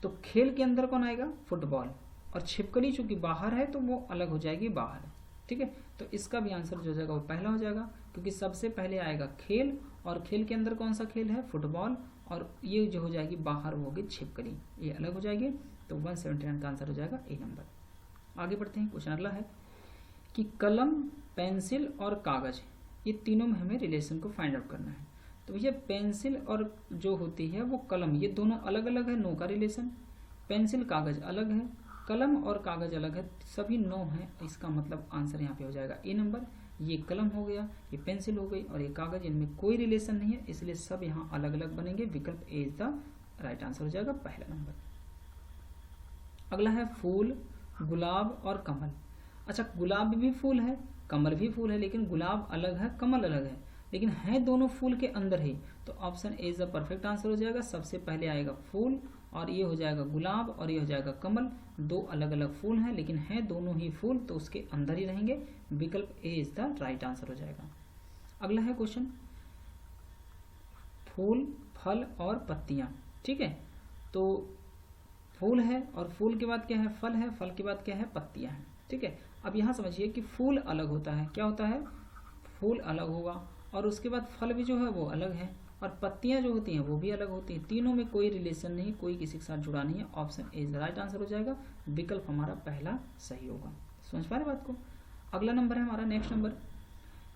तो खेल के अंदर कौन आएगा, फुटबॉल, और छिपकली चूंकि बाहर है तो वो अलग हो जाएगी बाहर, ठीक है, तो इसका भी आंसर जो हो जाएगा वो पहला हो जाएगा, क्योंकि सबसे पहले आएगा खेल और खेल के अंदर कौन सा खेल है, फुटबॉल, और ये जो हो जाएगी बाहर वो होगी छिपकली, ये अलग हो जाएगी, तो 179 का आंसर हो जाएगा ए नंबर। आगे बढ़ते हैं, क्वेश्चन अगला है कि कलम, पेंसिल और कागज ये तीनों में हमें रिलेशन को फाइंड आउट करना है। तो भैया पेंसिल और जो होती है वो कलम, ये दोनों अलग अलग है, नो का रिलेशन। पेंसिल कागज अलग है, कलम और कागज अलग है, सभी नो है। इसका मतलब आंसर यहाँ पे हो जाएगा ए नंबर। ये कलम हो गया, ये पेंसिल हो गई और ये कागज, इनमें कोई रिलेशन नहीं है, इसलिए सब यहाँ अलग अलग बनेंगे। विकल्प ए इज द राइट आंसर हो जाएगा पहला नंबर। अगला है फूल, गुलाब और कमल। अच्छा, गुलाब भी फूल है, कमल भी फूल है, लेकिन गुलाब अलग है, कमल अलग है, लेकिन है दोनों फूल के अंदर ही। तो option A is the perfect answer हो जाएगा। सबसे पहले आएगा फूल और ये हो जाएगा गुलाब और ये हो जाएगा कमल। दो अलग अलग फूल हैं लेकिन हैं दोनों ही फूल, तो उसके अंदर ही रहेंगे। विकल्प ए इज द राइट आंसर हो जाएगा। अगला है क्वेश्चन, फूल, फल और पत्तियां। ठीक है, तो फूल है और फूल के बाद क्या है, फल है, फल के बाद क्या है, पत्तियां हैं। ठीक है, अब यहाँ समझिए कि फूल अलग होता है, क्या होता है, फूल अलग होगा और उसके बाद फल भी जो है वो अलग है और पत्तियां जो होती हैं वो भी अलग होती हैं। तीनों में कोई रिलेशन नहीं, कोई किसी के साथ जुड़ा नहीं है। Option A is right answer हो जाएगा। विकल्प हमारा पहला सही होगा। समझ पा रहे बात को। अगला नंबर है हमारा नेक्स्ट नंबर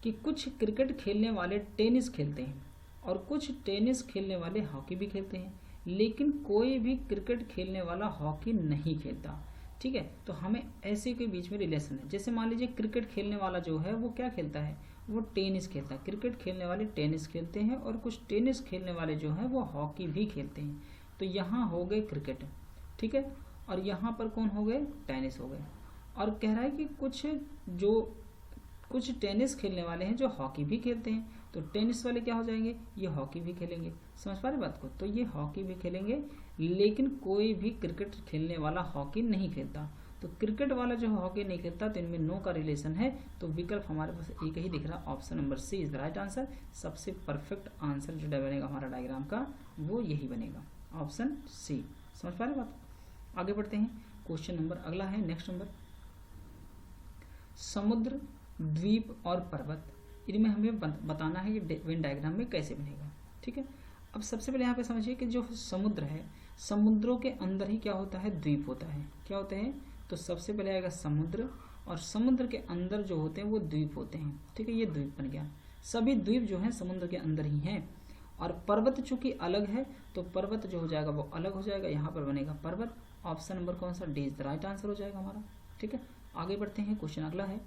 कि कुछ क्रिकेट खेलने वाले टेनिस खेलते हैं और कुछ टेनिस खेलने वाले हॉकी भी खेलते हैं, लेकिन कोई भी क्रिकेट खेलने वाला हॉकी नहीं खेलता। ठीक है, तो हमें ऐसे के बीच में रिलेशन है। जैसे मान लीजिए क्रिकेट खेलने वाला जो है वो क्या खेलता है, वो टेनिस खेलता है। क्रिकेट खेलने वाले टेनिस खेलते हैं और कुछ टेनिस खेलने वाले जो हैं वो हॉकी भी खेलते हैं। तो यहाँ हो गए क्रिकेट, ठीक है, और यहाँ पर कौन हो गए, टेनिस हो गए। और कह रहा है कि कुछ टेनिस खेलने वाले हैं जो हॉकी भी खेलते हैं, तो टेनिस वाले क्या हो जाएंगे, ये हॉकी भी खेलेंगे। समझ पा रहे बात को। तो ये हॉकी भी खेलेंगे, लेकिन कोई भी क्रिकेट खेलने वाला हॉकी नहीं खेलता। तो क्रिकेट वाला जो हॉकी नहीं खेलता तो इनमें नो का रिलेशन है। तो विकल्प हमारे पास एक ही दिख रहा, option number C is the right answer. सबसे परफेक्ट आंसर जो बनेगा हमारा डायग्राम का वो यही बनेगा, ऑप्शन सी। समझ पा रहे बात। आगे बढ़ते हैं, क्वेश्चन नंबर अगला है नेक्स्ट नंबर, समुद्र, द्वीप और पर्वत, इनमें हमें बताना है ये वेन डायग्राम में कैसे बनेगा। ठीक है, अब सबसे पहले यहाँ पे समझिए कि जो समुद्र है, समुद्रों के अंदर ही क्या होता है, द्वीप होता है। क्या होते हैं, तो सबसे पहले आएगा समुद्र और समुद्र के अंदर जो होते हैं वो द्वीप होते हैं। ठीक है, ये द्वीप बन गया। सभी द्वीप जो हैं समुद्र के अंदर ही हैं। और पर्वत चूंकि अलग है तो पर्वत जो हो जाएगा वो अलग हो जाएगा, यहाँ पर बनेगा पर्वत। ऑप्शन नंबर कौन सा, D is the right answer हो जाएगा हमारा। ठीक है, आगे बढ़ते हैं, क्वेश्चन अगला है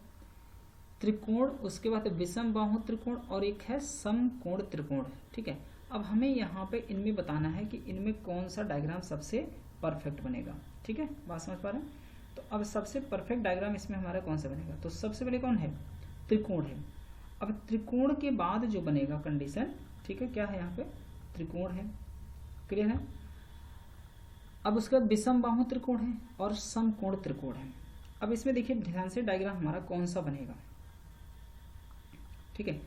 त्रिकोण, उसके बाद विषम बाहु त्रिकोण और एक है समकोण त्रिकोण। ठीक है, अब हमें यहाँ पे इनमें बताना है कि इनमें कौन सा डायग्राम सबसे परफेक्ट बनेगा। ठीक है, बात समझ पा रहे हैं। तो अब सबसे परफेक्ट डायग्राम इसमें हमारा कौन सा बनेगा, तो सबसे पहले कौन है, त्रिकोण है। अब त्रिकोण के बाद जो बनेगा कंडीशन, ठीक है, क्या है यहाँ पे, त्रिकोण है, क्लियर है। अब उसके बाद विषम बाहु त्रिकोण है और समकोण त्रिकोण है। अब इसमें देखिए ध्यान से डायग्राम हमारा कौन सा बनेगा। ठीक है,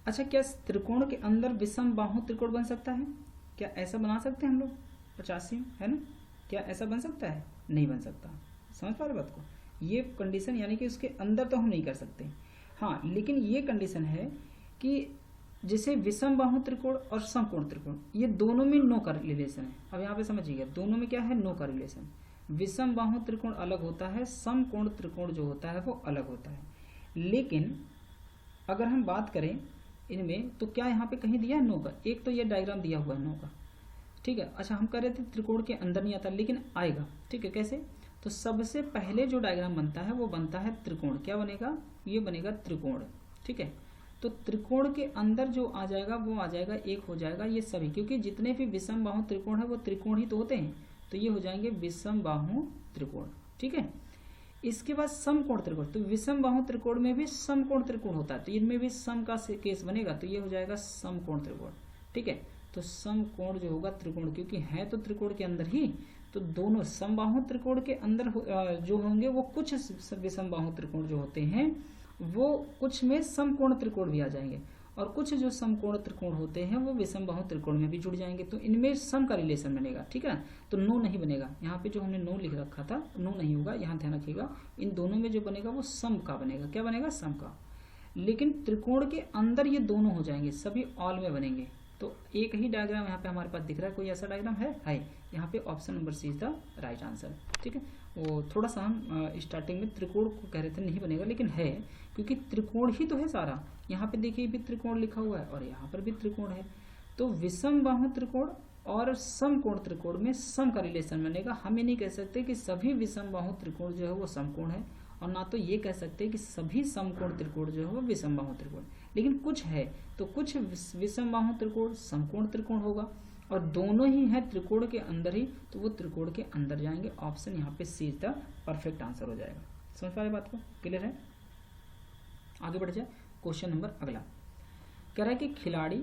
अच्छा, क्या त्रिकोण के अंदर विषम बाहु त्रिकोण बन सकता है, क्या ऐसा बना सकते हैं हम लोग 85 है ना, क्या ऐसा बन सकता है, नहीं बन सकता। समझ पा रहे बात को। ये कंडीशन यानी कि उसके अंदर तो हम नहीं कर सकते। हाँ, लेकिन ये कंडीशन है कि जैसे विषम बाहु त्रिकोण और समकोण त्रिकोण, ये दोनों में नो का रिलेशन है। अब यहाँ पे समझिएगा, दोनों में क्या है, नो का रिलेशन। विषम बाहु त्रिकोण अलग होता है, समकोण त्रिकोण जो होता है वो अलग होता है। लेकिन अगर हम बात करें इनमें तो क्या यहाँ पे कहीं दिया है नो का, एक तो ये डायग्राम दिया हुआ है नो का। ठीक है, अच्छा, हम कह रहे थे त्रिकोण के अंदर नहीं आता, लेकिन आएगा। ठीक है, कैसे, तो सबसे पहले जो डायग्राम बनता है वो बनता है त्रिकोण। क्या बनेगा, ये बनेगा त्रिकोण। ठीक है, तो त्रिकोण के अंदर जो आ जाएगा वो आ जाएगा, एक हो जाएगा ये सभी, क्योंकि जितने भी विषम बाहु त्रिकोण है वो त्रिकोण ही तो होते हैं, तो ये हो जाएंगे विषम बाहु त्रिकोण। ठीक है, इसके बाद समकोण त्रिकोण, तो विषम बाहु त्रिकोण में भी समकोण त्रिकोण होता है, तो इनमें भी सम का केस बनेगा, तो ये हो जाएगा समकोण त्रिकोण। ठीक है, तो समकोण जो होगा त्रिकोण, क्योंकि है तो त्रिकोण के अंदर ही, तो दोनों समबाहु त्रिकोण के अंदर जो होंगे वो कुछ विषम बाहु त्रिकोण जो होते हैं वो कुछ में समकोण त्रिकोण भी आ जाएंगे, और कुछ जो समकोण त्रिकोण होते हैं वो विषम बाहु त्रिकोण में भी जुड़ जाएंगे, तो इनमें सम का रिलेशन बनेगा। ठीक है ना, तो नो नहीं बनेगा। यहाँ पे जो हमने नो लिख रखा था नो नहीं होगा, यहाँ ध्यान रखिएगा। इन दोनों में जो बनेगा वो सम का बनेगा। क्या बनेगा, सम का। लेकिन त्रिकोण के अंदर ये दोनों हो जाएंगे, सभी ऑल में बनेंगे। तो एक ही डायग्राम यहाँ पे हमारे पास दिख रहा है, कोई ऐसा डायग्राम है यहाँ पे option number C is the right answer. ठीक है, वो थोड़ा सा हम स्टार्टिंग में त्रिकोण को कह रहे थे नहीं बनेगा, लेकिन है, क्योंकि त्रिकोण ही तो है सारा। यहाँ पे देखिए भी त्रिकोण लिखा हुआ है और यहाँ पर भी त्रिकोण है। तो विषम बाहु त्रिकोण और समकोण त्रिकोण में सम का रिलेशन बनेगा। हम ये नहीं कह सकते कि सभी विषम बाहु त्रिकोण जो है वो समकोण है, और ना तो ये कह सकते कि सभी समकोण त्रिकोण जो है वो विषम बाहु त्रिकोण, लेकिन कुछ है। तो कुछ विषम बाहु त्रिकोण समकोण त्रिकोण होगा, और दोनों ही है त्रिकोण के अंदर ही, तो वो त्रिकोण के अंदर जाएंगे। ऑप्शन यहाँ पे सी इज द परफेक्ट आंसर हो जाएगा। समझ पा रहे बात को? क्लियर है? आगे बढ़ जाए। क्वेश्चन नंबर अगला कह रहा है कि खिलाड़ी,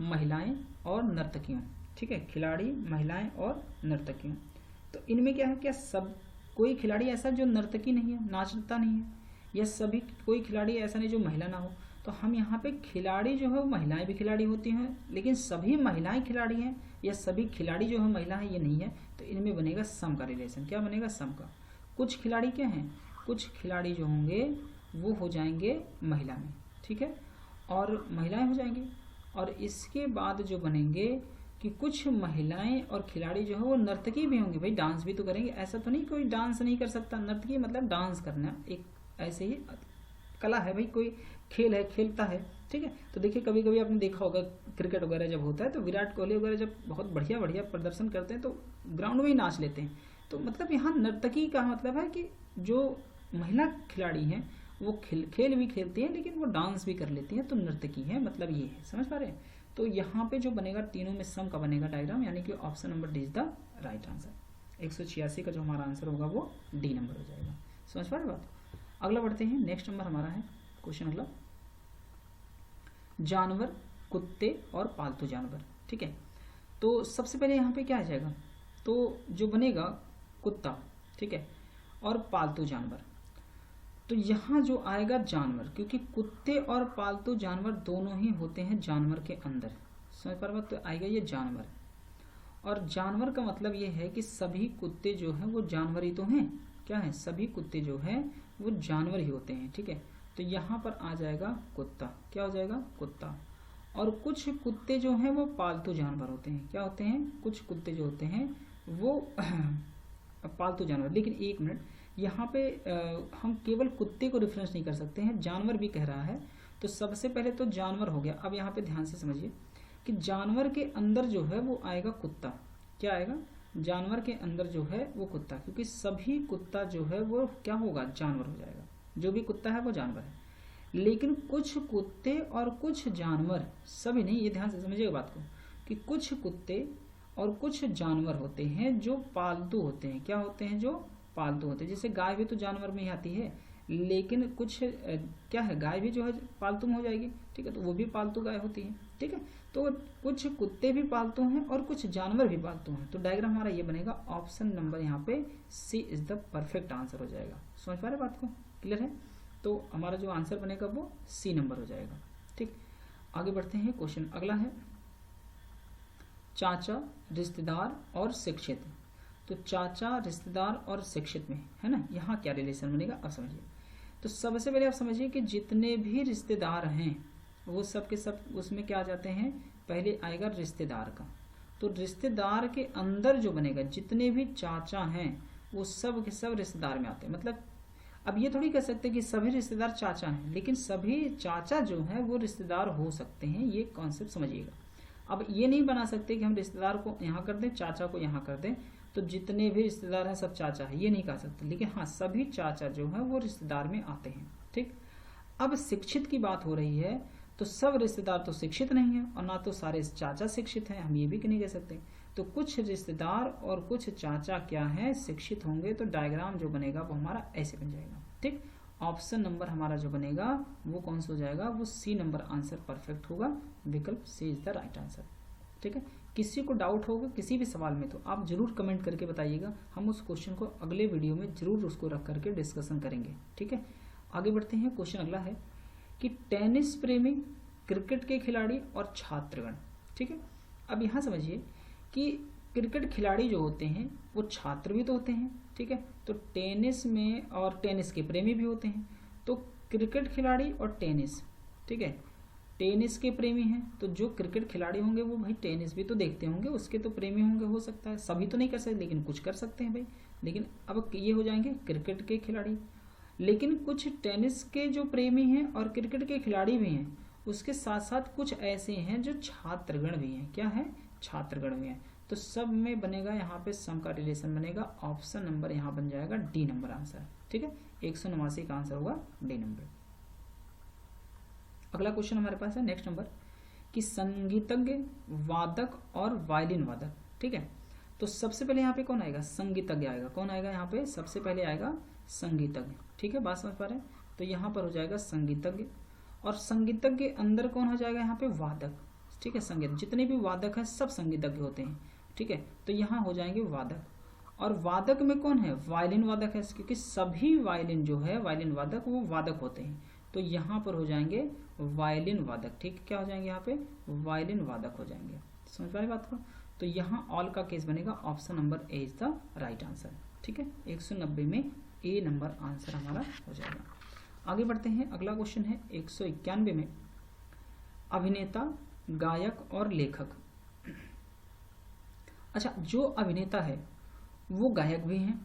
महिलाएं और नर्तकियों, ठीक है, खिलाड़ी, महिलाएं और नर्तकियों, तो इनमें क्या है, क्या सब कोई खिलाड़ी ऐसा जो नर्तकी नहीं है, नाचता नहीं है, या सभी कोई खिलाड़ी ऐसा नहीं जो महिला ना हो? तो हम यहाँ पे खिलाड़ी जो है महिलाएं भी खिलाड़ी होती हैं, लेकिन सभी महिलाएं खिलाड़ी हैं, या सभी खिलाड़ी जो है महिला है, ये नहीं है। तो इनमें बनेगा सम का रिलेशन। क्या बनेगा? सम का। कुछ खिलाड़ी क्या हैं, कुछ खिलाड़ी जो होंगे वो हो जाएंगे महिला में, ठीक है, और महिलाएं हो जाएंगी। और इसके बाद जो बनेंगे कि कुछ महिलाएं और खिलाड़ी जो है वो नर्तकी भी होंगे। भाई डांस भी तो करेंगे, ऐसा तो नहीं कोई डांस नहीं कर सकता। नर्तकी मतलब डांस करना, एक ऐसे ही कला है भाई, कोई खेल है, खेलता है, ठीक है। तो देखिए कभी कभी आपने देखा होगा क्रिकेट वगैरह जब होता है तो विराट कोहली वगैरह जब बहुत बढ़िया बढ़िया प्रदर्शन करते हैं तो ग्राउंड में ही नाच लेते हैं। तो मतलब यहाँ नर्तकी का मतलब है कि जो महिला खिलाड़ी हैं वो खेल भी खेलती हैं, लेकिन वो डांस भी कर लेती हैं, तो नर्तकी है, मतलब ये है। समझ पा रहे हैं? तो यहाँ पे जो बनेगा तीनों में सम का बनेगा डायग्राम, यानी कि option number D is the right answer. 186 का जो हमारा आंसर होगा वो डी नंबर हो जाएगा। समझ पा रहे बात? अगला बढ़ते हैं। नेक्स्ट नंबर हमारा है क्वेश्चन अगला, जानवर, कुत्ते और पालतू जानवर, ठीक है। तो सबसे पहले यहाँ पे क्या आ जाएगा, तो जो बनेगा कुत्ता, ठीक है, और पालतू जानवर। तो यहाँ जो आएगा जानवर, क्योंकि कुत्ते और पालतू जानवर दोनों ही होते हैं जानवर के अंदर। समझ पा रहे? तो आएगा ये जानवर, और जानवर का मतलब ये है कि सभी कुत्ते जो हैं वो जानवर ही तो हैं। क्या है? सभी कुत्ते जो हैं वो जानवर ही होते हैं, ठीक है। तो यहाँ पर आ जाएगा कुत्ता। क्या हो जाएगा? कुत्ता। और कुछ कुत्ते जो हैं वो पालतू जानवर होते हैं। क्या होते हैं? कुछ कुत्ते जो होते हैं वो पालतू जानवर। लेकिन एक मिनट, यहाँ पे हम केवल कुत्ते को रेफरेंस नहीं कर सकते हैं, जानवर भी कह रहा है। तो सबसे पहले तो जानवर हो गया। अब यहाँ पे ध्यान से समझिए कि जानवर के अंदर जो है वो आएगा कुत्ता। क्या आएगा? जानवर के अंदर जो है वो कुत्ता, क्योंकि सभी कुत्ता जो है वो क्या होगा? जानवर हो जाएगा। जो भी कुत्ता है वो जानवर है। लेकिन कुछ कुत्ते और कुछ जानवर, सभी नहीं, ये ध्यान से समझिएगा बात को, कि कुछ कुत्ते और कुछ जानवर होते हैं जो पालतू होते हैं। क्या होते हैं? जो पालतू होते हैं। जैसे गाय भी तो जानवर में ही आती है, लेकिन कुछ क्या है, गाय भी जो है पालतू में हो जाएगी, ठीक है, तो वो भी पालतू गाय होती है, ठीक है। तो कुछ कुत्ते भी पालतू हैं और कुछ जानवर भी पालतू हैं। तो डायग्राम हमारा ये बनेगा। ऑप्शन नंबर यहाँ पे सी इज द परफेक्ट आंसर हो जाएगा। समझ पा रहे बात को? क्लियर है? तो हमारा जो आंसर बनेगा वो सी नंबर हो जाएगा, ठीक। आगे बढ़ते हैं। क्वेश्चन अगला है चाचा, रिश्तेदार और शिक्षित। तो चाचा, रिश्तेदार और शिक्षित में है ना, यहाँ क्या रिलेशन बनेगा अब समझिए। तो सबसे पहले आप समझिए कि जितने भी रिश्तेदार हैं वो सब के सब उसमें क्या आ जाते हैं, पहले आएगा रिश्तेदार का। तो रिश्तेदार के अंदर जो बनेगा, जितने भी चाचा हैं वो सब के सब रिश्तेदार में आते हैं। मतलब अब ये थोड़ी कह सकते कि सभी रिश्तेदार चाचा हैं, लेकिन सभी चाचा जो हैं वो रिश्तेदार हो सकते हैं। ये कॉन्सेप्ट समझिएगा। अब ये नहीं बना सकते कि हम रिश्तेदार को यहाँ कर दें, चाचा को यहाँ कर दें, तो जितने भी रिश्तेदार हैं सब चाचा है, ये नहीं कह सकते। लेकिन हाँ, सभी चाचा जो है वो रिश्तेदार में आते हैं, ठीक। अब शिक्षित की बात हो रही है, तो सब रिश्तेदार तो शिक्षित नहीं है और ना तो सारे चाचा शिक्षित हैं, हम ये भी नहीं कह सकते। तो कुछ रिश्तेदार और कुछ चाचा क्या है, शिक्षित होंगे। तो डायग्राम जो बनेगा वो हमारा ऐसे बन जाएगा, ठीक। ऑप्शन नंबर हमारा जो बनेगा वो कौन सा हो जाएगा, वो सी नंबर आंसर परफेक्ट होगा। विकल्प C is the right answer, ठीक है। किसी को डाउट होगा किसी भी सवाल में तो आप जरूर कमेंट करके बताइएगा, हम उस क्वेश्चन को अगले वीडियो में जरूर उसको रख करके डिस्कशन करेंगे, ठीक है। आगे बढ़ते हैं। क्वेश्चन अगला है कि टेनिस प्रेमी, क्रिकेट के खिलाड़ी और छात्रगण, ठीक है। अब यहाँ समझिए कि क्रिकेट खिलाड़ी जो होते हैं वो छात्र भी तो होते हैं, ठीक है। तो टेनिस में और टेनिस के प्रेमी भी होते हैं। तो क्रिकेट खिलाड़ी और टेनिस, ठीक है, टेनिस के प्रेमी हैं, तो जो क्रिकेट खिलाड़ी होंगे वो भाई टेनिस भी तो देखते होंगे, उसके तो प्रेमी होंगे, हो सकता है, सभी तो नहीं कर सकते लेकिन कुछ कर सकते हैं भाई। लेकिन अब ये हो जाएंगे क्रिकेट के खिलाड़ी। लेकिन कुछ टेनिस के जो प्रेमी हैं और क्रिकेट के खिलाड़ी भी हैं, उसके साथ साथ कुछ ऐसे हैं जो छात्रगण भी हैं। क्या है? छात्रगण भी हैं। तो सब में बनेगा यहाँ पे सम का रिलेशन बनेगा। ऑप्शन नंबर यहाँ बन जाएगा डी नंबर आंसर। ठीक है, 189 का आंसर होगा डी नंबर। अगला क्वेश्चन हमारे पास है नेक्स्ट नंबर कि संगीतज्ञ, वादक और वायलिन वादक। ठीक है, तो सबसे पहले यहाँ पे कौन आएगा? संगीतज्ञ आएगा। कौन आएगा यहाँ पे? सबसे पहले आएगा संगीतज्ञ। ठीक है, बात समझ पा रहे हैं? तो यहाँ पर हो जाएगा संगीतज्ञ, और संगीतज्ञ के अंदर कौन हो जाएगा यहाँ पे? वादक। ठीक है, संगीत, जितने भी वादक हैं सब संगीतज्ञ होते हैं। ठीक है, तो यहाँ हो जाएंगे वादक। और वादक में कौन है? वायलिन वादक है, क्योंकि सभी वायलिन जो है, वायलिन वादक, वो वादक होते हैं। तो यहाँ पर हो जाएंगे वायलिन वादक। ठीक, क्या हो जाएंगे यहाँ पे? वायलिन वादक हो जाएंगे। समझ पा रहे बात को? तो यहाँ ऑल का केस बनेगा। Option number A is the right answer. ठीक है, 190 में ए नंबर आंसर हमारा हो जाएगा। आगे बढ़ते हैं। अगला क्वेश्चन है 191 में अभिनेता, गायक और लेखक। अच्छा, जो अभिनेता है वो गायक भी हैं,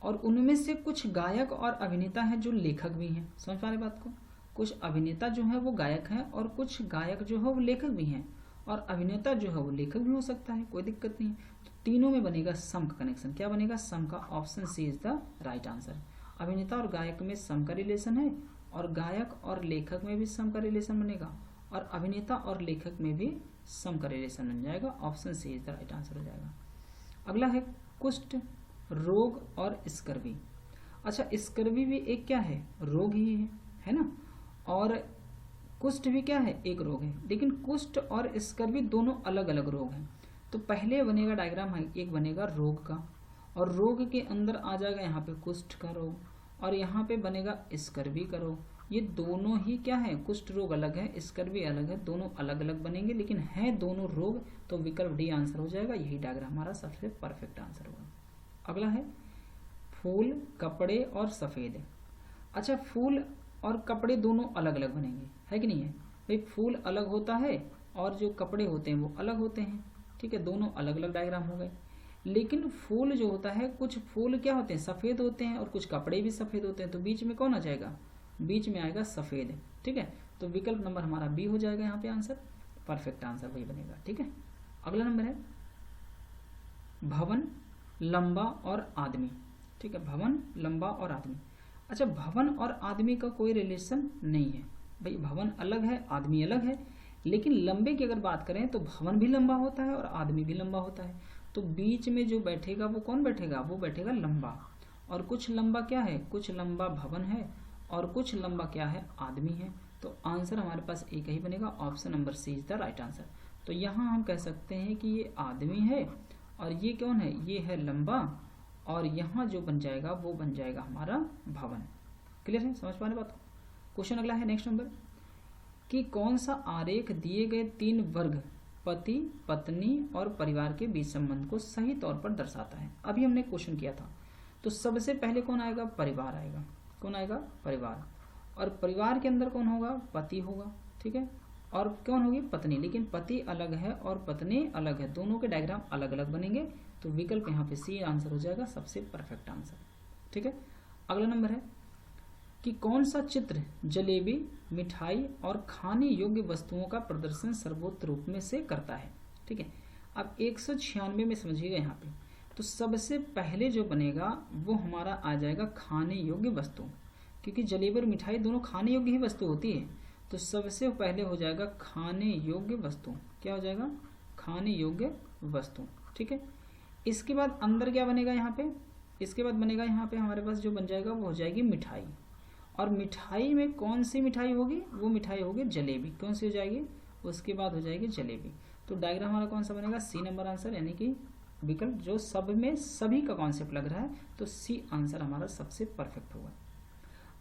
और उनमें से कुछ गायक और अभिनेता हैं जो लेखक भी हैं। समझ पा रहे बात को? कुछ अभिनेता जो है वो गायक हैं, और कुछ गायक जो है वो लेखक भी हैं, और अभिनेता जो है वो लेखक भी हो सकता है, कोई दिक्कत नहीं। तो तीनों में बनेगा सम का कनेक्शन। क्या बनेगा? सम का। Option C is the right answer. अभिनेता और गायक में सम का रिलेशन है, और गायक और लेखक में भी सम का रिलेशन बनेगा, और अभिनेता और लेखक में भी सम का रिलेशन बन जाएगा। Option C is the right answer हो जाएगा। अगला है कुष्ठ रोग और स्कर्वी। अच्छा, स्कर्वी भी एक क्या है? रोग ही है ना, और कुष्ठ भी क्या है? एक रोग है। लेकिन कुष्ठ और स्कर्वी दोनों अलग अलग रोग हैं। तो पहले बनेगा डायग्राम, एक बनेगा रोग का, और रोग के अंदर आ जाएगा यहाँ पे कुष्ठ का रोग, और यहाँ पे बनेगा स्कर्वी का रोग। ये दोनों ही क्या है? कुष्ठ रोग अलग है, स्कर्वी अलग है, दोनों अलग अलग बनेंगे, लेकिन है दोनों रोग। तो विकल्प डी आंसर हो जाएगा। यही डायग्राम हमारा सबसे परफेक्ट आंसर होगा। अगला है फूल, कपड़े और सफेद। अच्छा, फूल और कपड़े दोनों अलग अलग बनेंगे, है कि नहीं है भाई? फूल अलग होता है और जो कपड़े होते हैं वो अलग होते हैं। ठीक है, दोनों अलग अलग डायग्राम हो गए। लेकिन फूल जो होता है, कुछ फूल क्या होते हैं? सफेद होते हैं, और कुछ कपड़े भी सफेद होते हैं। तो बीच में कौन आ जाएगा? बीच में आएगा सफेद। ठीक है, तो विकल्प नंबर हमारा बी हो जाएगा यहाँ पे आंसर। परफेक्ट आंसर वही बनेगा। ठीक है, अगला नंबर है भवन, लंबा और आदमी। ठीक है, भवन, लंबा और आदमी। अच्छा, भवन और आदमी का कोई रिलेशन नहीं है भाई। भवन अलग है, आदमी अलग है। लेकिन लंबे की अगर बात करें तो भवन भी लंबा होता है और आदमी भी लंबा होता है। तो बीच में जो बैठेगा वो कौन बैठेगा? वो बैठेगा लंबा। और कुछ लंबा क्या है? कुछ लंबा भवन है, और कुछ लंबा क्या है? आदमी है। तो आंसर हमारे पास एक ही बनेगा। Option number C is the right answer. तो यहाँ हम कह सकते हैं कि ये आदमी है, और ये कौन है? ये है लंबा, और यहाँ जो बन जाएगा वो बन जाएगा हमारा भवन। क्लियर है? समझ पा रहे बात को? क्वेश्चन अगला है नेक्स्ट नंबर कि कौन सा आरेख दिए गए तीन वर्ग, पति, पत्नी और परिवार के बीच संबंध को सही तौर पर दर्शाता है। अभी हमने क्वेश्चन किया था। तो सबसे पहले कौन आएगा? परिवार आएगा। कौन आएगा? परिवार। और परिवार के अंदर कौन होगा? पति होगा। ठीक है, और कौन होगी? पत्नी। लेकिन पति अलग है और पत्नी अलग है, दोनों के डायग्राम अलग अलग बनेंगे। तो विकल्प यहाँ पे सी आंसर हो जाएगा, सबसे परफेक्ट आंसर। ठीक है, अगला नंबर है कि कौन सा चित्र जलेबी, मिठाई और खाने योग्य वस्तुओं का प्रदर्शन सर्वोत्तम रूप में से करता है। ठीक है, अब 196 में समझिएगा यहाँ पे। तो सबसे पहले जो बनेगा वो हमारा आ जाएगा खाने योग्य वस्तु, क्योंकि जलेबी और मिठाई दोनों खाने योग्य ही वस्तु होती है। तो सबसे पहले हो जाएगा खाने योग्य वस्तु। क्या हो जाएगा? खाने योग्य वस्तु। ठीक है, इसके बाद अंदर क्या बनेगा यहाँ पे? इसके बाद बनेगा यहाँ पे हमारे पास जो बन जाएगा वो हो जाएगी मिठाई। और मिठाई में कौन सी मिठाई होगी? वो मिठाई होगी जलेबी। कौन सी हो जाएगी? उसके बाद हो जाएगी जलेबी। तो डायग्राम हमारा कौन सा बनेगा? सी नंबर आंसर, यानी कि विकल्प जो सब में सभी का कॉन्सेप्ट लग रहा है। तो सी आंसर हमारा सबसे परफेक्ट होगा।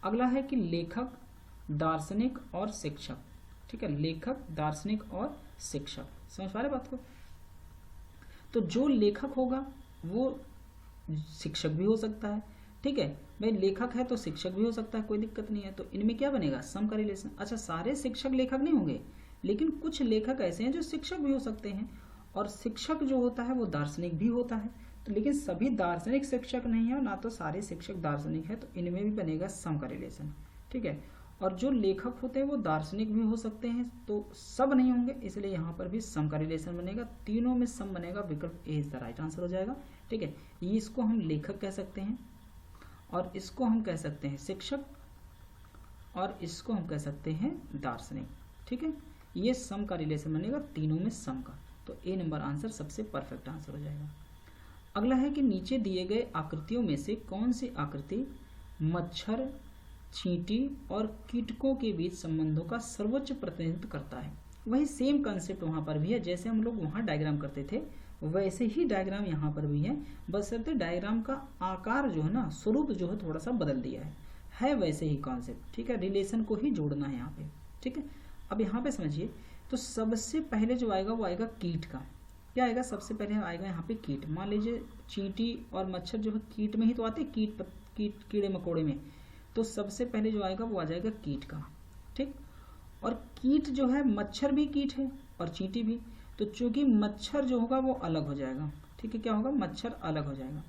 अगला है कि लेखक, दार्शनिक और शिक्षक। ठीक है, लेखक, दार्शनिक और शिक्षक। समझ पा रहे बात को? तो जो लेखक होगा वो शिक्षक भी हो सकता है। ठीक है भाई, लेखक है तो शिक्षक भी हो सकता है, कोई दिक्कत नहीं है। तो इनमें क्या बनेगा? सम का रिलेशन। अच्छा, सारे शिक्षक लेखक नहीं होंगे, लेकिन कुछ लेखक ऐसे हैं जो शिक्षक भी हो सकते हैं, और शिक्षक जो होता है वो दार्शनिक भी होता है। लेकिन सभी दार्शनिक शिक्षक नहीं है, ना तो सारे शिक्षक दार्शनिक है, तो इनमें भी बनेगा सम का रिलेशन। ठीक है, और जो लेखक होते हैं वो दार्शनिक भी हो सकते हैं, तो सब नहीं होंगे, इसलिए यहाँ पर भी सम का रिलेशन बनेगा। तीनों में सम बनेगा, विकल्प ए इज द राइट आंसर हो जाएगा। ठीक है, ये इसको हम लेखक कह सकते हैं, और इसको हम कह सकते हैं शिक्षक, और इसको हम कह सकते हैं दार्शनिक। ठीक है, ये सम का रिलेशन बनेगा, तीनों में सम का, तो ए नंबर आंसर सबसे परफेक्ट आंसर हो जाएगा। अगला है कि नीचे दिए गए आकृतियों में से कौन सी आकृति मच्छर, चींटी और कीटकों के बीच संबंधों का सर्वोच्च प्रतिनिधित्व करता है। वही सेम कंसेप्ट वहाँ पर भी है, जैसे हम लोग वहाँ डायग्राम करते थे वैसे ही डायग्राम यहाँ पर भी है, बशर्ते डायग्राम का आकार जो है ना, स्वरूप जो है थोड़ा सा बदल दिया है वैसे ही कॉन्सेप्ट। ठीक है, रिलेशन को ही जोड़ना है यहाँ पे। ठीक है, अब यहाँ पे समझिए, तो सबसे पहले जो आएगा वो आएगा कीट का। क्या आएगा? सबसे पहले आएगा यहाँ पे कीट। मान लीजिए चींटी और मच्छर जो है कीट में ही तो आते, कीड़े मकोड़े में, तो सबसे पहले जो आएगा वो आ जाएगा कीट का। ठीक, और कीट जो है, मच्छर भी कीट है और चींटी भी, तो चूंकि मच्छर जो होगा वो अलग हो जाएगा। ठीक है, क्या होगा? मच्छर अलग हो जाएगा,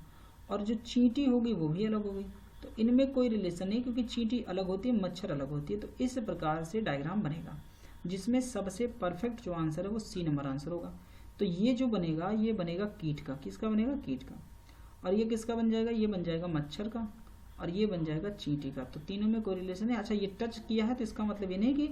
और जो चींटी होगी वो भी अलग होगी, तो इनमें कोई रिलेशन नहीं, क्योंकि चींटी अलग होती है, मच्छर अलग होती है। तो इस प्रकार से डायग्राम बनेगा, जिसमें सबसे परफेक्ट जो आंसर है वो सी नंबर आंसर होगा। तो ये जो बनेगा, ये बनेगा कीट का। किसका बनेगा? कीट का। और ये किसका बन जाएगा? ये बन जाएगा मच्छर का, और ये बन जाएगा चींटी का। तो तीनों में कोई रिलेशन है। अच्छा, ये टच किया है तो इसका मतलब ये नहीं कि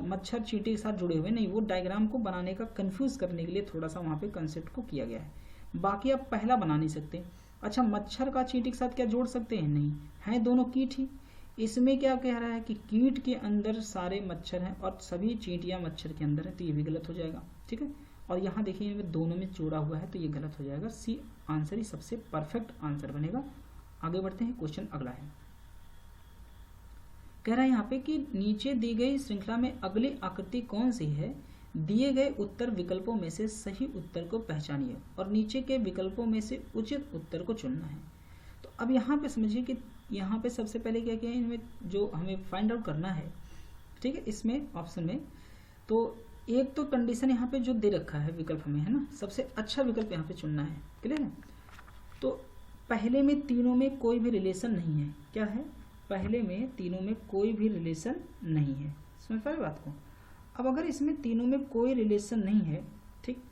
मच्छर चींटी के साथ जुड़े हुए, नहीं, वो डायग्राम को बनाने का कंफ्यूज करने के लिए थोड़ा सा वहाँ पे कंसेप्ट को किया गया है। बाकी आप पहला बना नहीं सकते। अच्छा, मच्छर का चींटी के साथ क्या जोड़ सकते हैं? नहीं, है दोनों कीट ही। इसमें क्या कह रहा है कि कीट के अंदर सारे मच्छर हैं और सभी चींटियां मच्छर के अंदर है, तो ये भी गलत हो जाएगा। ठीक है, और यहाँ देखिए इनमें दोनों में जोड़ा हुआ है, तो ये गलत हो जाएगा। सी आंसर ही सबसे परफेक्ट आंसर बनेगा। आगे बढ़ते हैं, क्वेश्चन अगला है। कह रहा है यहाँ पे कि नीचे दी गई श्रृंखला में अगली आकृति कौन सी है? दिए गए उत्तर विकल्पों में से सही उत्तर को पहचानिए और नीचे के विकल्पों में से उचित उत्तर को चुनना है। तो अब यहाँ पे समझिए कि यहाँ पे सबसे पहले क्या किया है, इनमें जो हमें फाइंड आउट करना है। ठीक है, इसमें ऑप्शन में तो एक तो कंडीशन यहाँ पे जो दे रखा है विकल्प हमें, है ना, सबसे अच्छा विकल्प यहाँ पे चुनना है। क्लियर है? तो पहले में तीनों में कोई भी रिलेशन नहीं है। क्या है? पहले में तीनों में कोई भी रिलेशन नहीं है। समझ पा रहे बात को? अब अगर इसमें तीनों में कोई रिलेशन नहीं है, ठीक,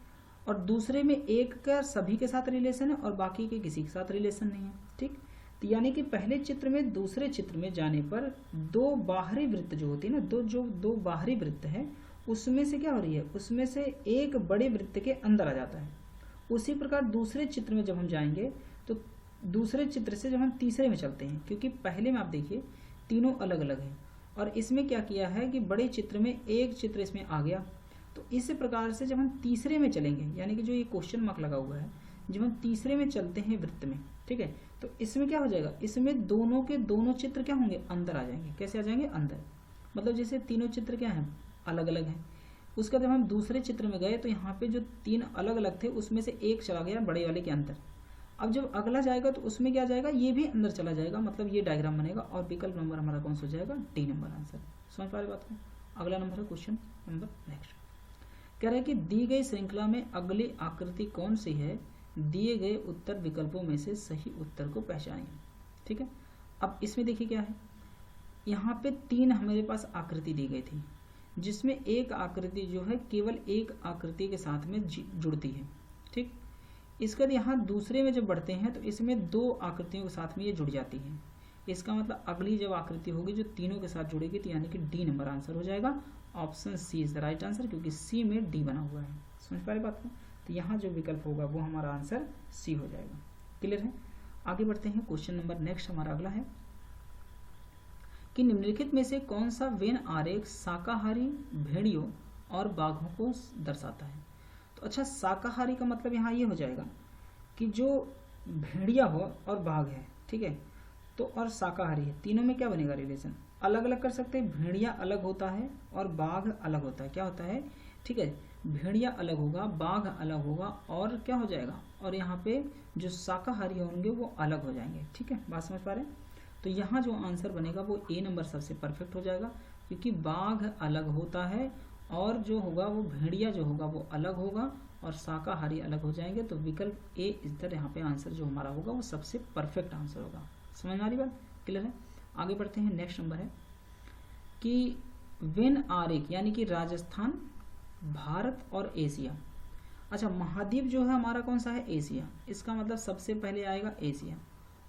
और दूसरे में एक का सभी के साथ रिलेशन है और बाकी के किसी के साथ रिलेशन नहीं है, ठीक, तो यानी कि पहले चित्र में दूसरे चित्र में जाने पर दो बाहरी वृत्त जो होती है ना, दो बाहरी वृत्त है, उसमें से क्या हो रही है? उसमें से एक बड़े वृत्त के अंदर आ जाता है। उसी प्रकार दूसरे चित्र में जब हम जाएंगे तो दूसरे चित्र से जब हम तीसरे में चलते हैं, क्योंकि पहले में आप देखिए तीनों अलग अलग हैं, और इसमें क्या किया है कि बड़े चित्र में एक चित्र इसमें आ गया। तो इस प्रकार से जब हम तीसरे में चलेंगे, यानी कि जो ये क्वेश्चन मार्क लगा हुआ है, जब हम तीसरे में चलते हैं वृत्त में, ठीक है, तो इसमें क्या हो जाएगा? इसमें दोनों के दोनों चित्र क्या होंगे? अंदर आ जाएंगे। कैसे आ जाएंगे? अंदर। मतलब जैसे तीनों चित्र क्या हैं? अलग अलग हैं। उसका जब हम दूसरे चित्र में गए तो यहाँ पे जो तीन अलग अलग थे उसमें से एक चला गया बड़े वाले के अंदर। अब जब अगला जाएगा तो उसमें क्या जाएगा? ये भी अंदर चला जाएगा, मतलब ये डायग्राम बनेगा, और विकल्प नंबर हमारा कौन सा हो जाएगा? D number answer. समझ पा रहे बात को? अगला नंबर है क्वेश्चन नंबर नेक्स्ट। कह रहा है कि दी गई श्रृंखला में अगली आकृति कौन सी है? दिए गए उत्तर विकल्पों में से सही उत्तर को पहचानिए। ठीक है, अब इसमें देखिए क्या है, यहाँ पे तीन हमारे पास आकृति दी गई थी, जिसमें एक आकृति जो है केवल एक आकृति के साथ में जुड़ती है। ठीक, इसके बाद यहाँ दूसरे में जब बढ़ते हैं तो इसमें दो आकृतियों के साथ में ये जुड़ जाती है। इसका मतलब अगली जब आकृति होगी जो तीनों के साथ जुड़ेगी, तो यानी कि डी नंबर आंसर हो जाएगा। Option C is the right answer, क्योंकि सी में डी बना हुआ है। समझ पा रहे बात को? तो यहाँ जो विकल्प होगा वो हमारा आंसर सी हो जाएगा। क्लियर है? आगे बढ़ते हैं, क्वेश्चन नंबर नेक्स्ट हमारा अगला है कि निम्नलिखित में से कौन सा वेन आरेख शाकाहारी भेड़ियों और बाघों को दर्शाता है? तो अच्छा, शाकाहारी का मतलब यहाँ ये हो जाएगा कि जो भेड़िया हो और बाघ है, ठीक है, तो और शाकाहारी है, तीनों में क्या बनेगा? रिलेशन। अलग अलग कर सकते हैं, भेड़िया अलग होता है और बाघ अलग होता है। क्या होता है? ठीक है, भेड़िया अलग होगा, बाघ अलग होगा, और क्या हो जाएगा? और यहाँ पे जो शाकाहारी होंगे वो अलग हो जाएंगे। ठीक है, बात समझ पा रहे हैं? तो यहाँ जो आंसर बनेगा वो ए नंबर सबसे परफेक्ट हो जाएगा, क्योंकि बाघ अलग होता है और जो होगा वो भेड़िया जो होगा वो अलग होगा और शाकाहारी अलग हो जाएंगे। तो विकल्प ए इस तरह यहाँ पे आंसर जो हमारा होगा वो सबसे परफेक्ट आंसर होगा। समझ में आ रही बात? क्लियर है? आगे बढ़ते हैं। नेक्स्ट नंबर है कि वेन आरेख यानी कि राजस्थान, भारत और एशिया। अच्छा, महाद्वीप जो है हमारा कौन सा है? एशिया। इसका मतलब सबसे पहले आएगा एशिया।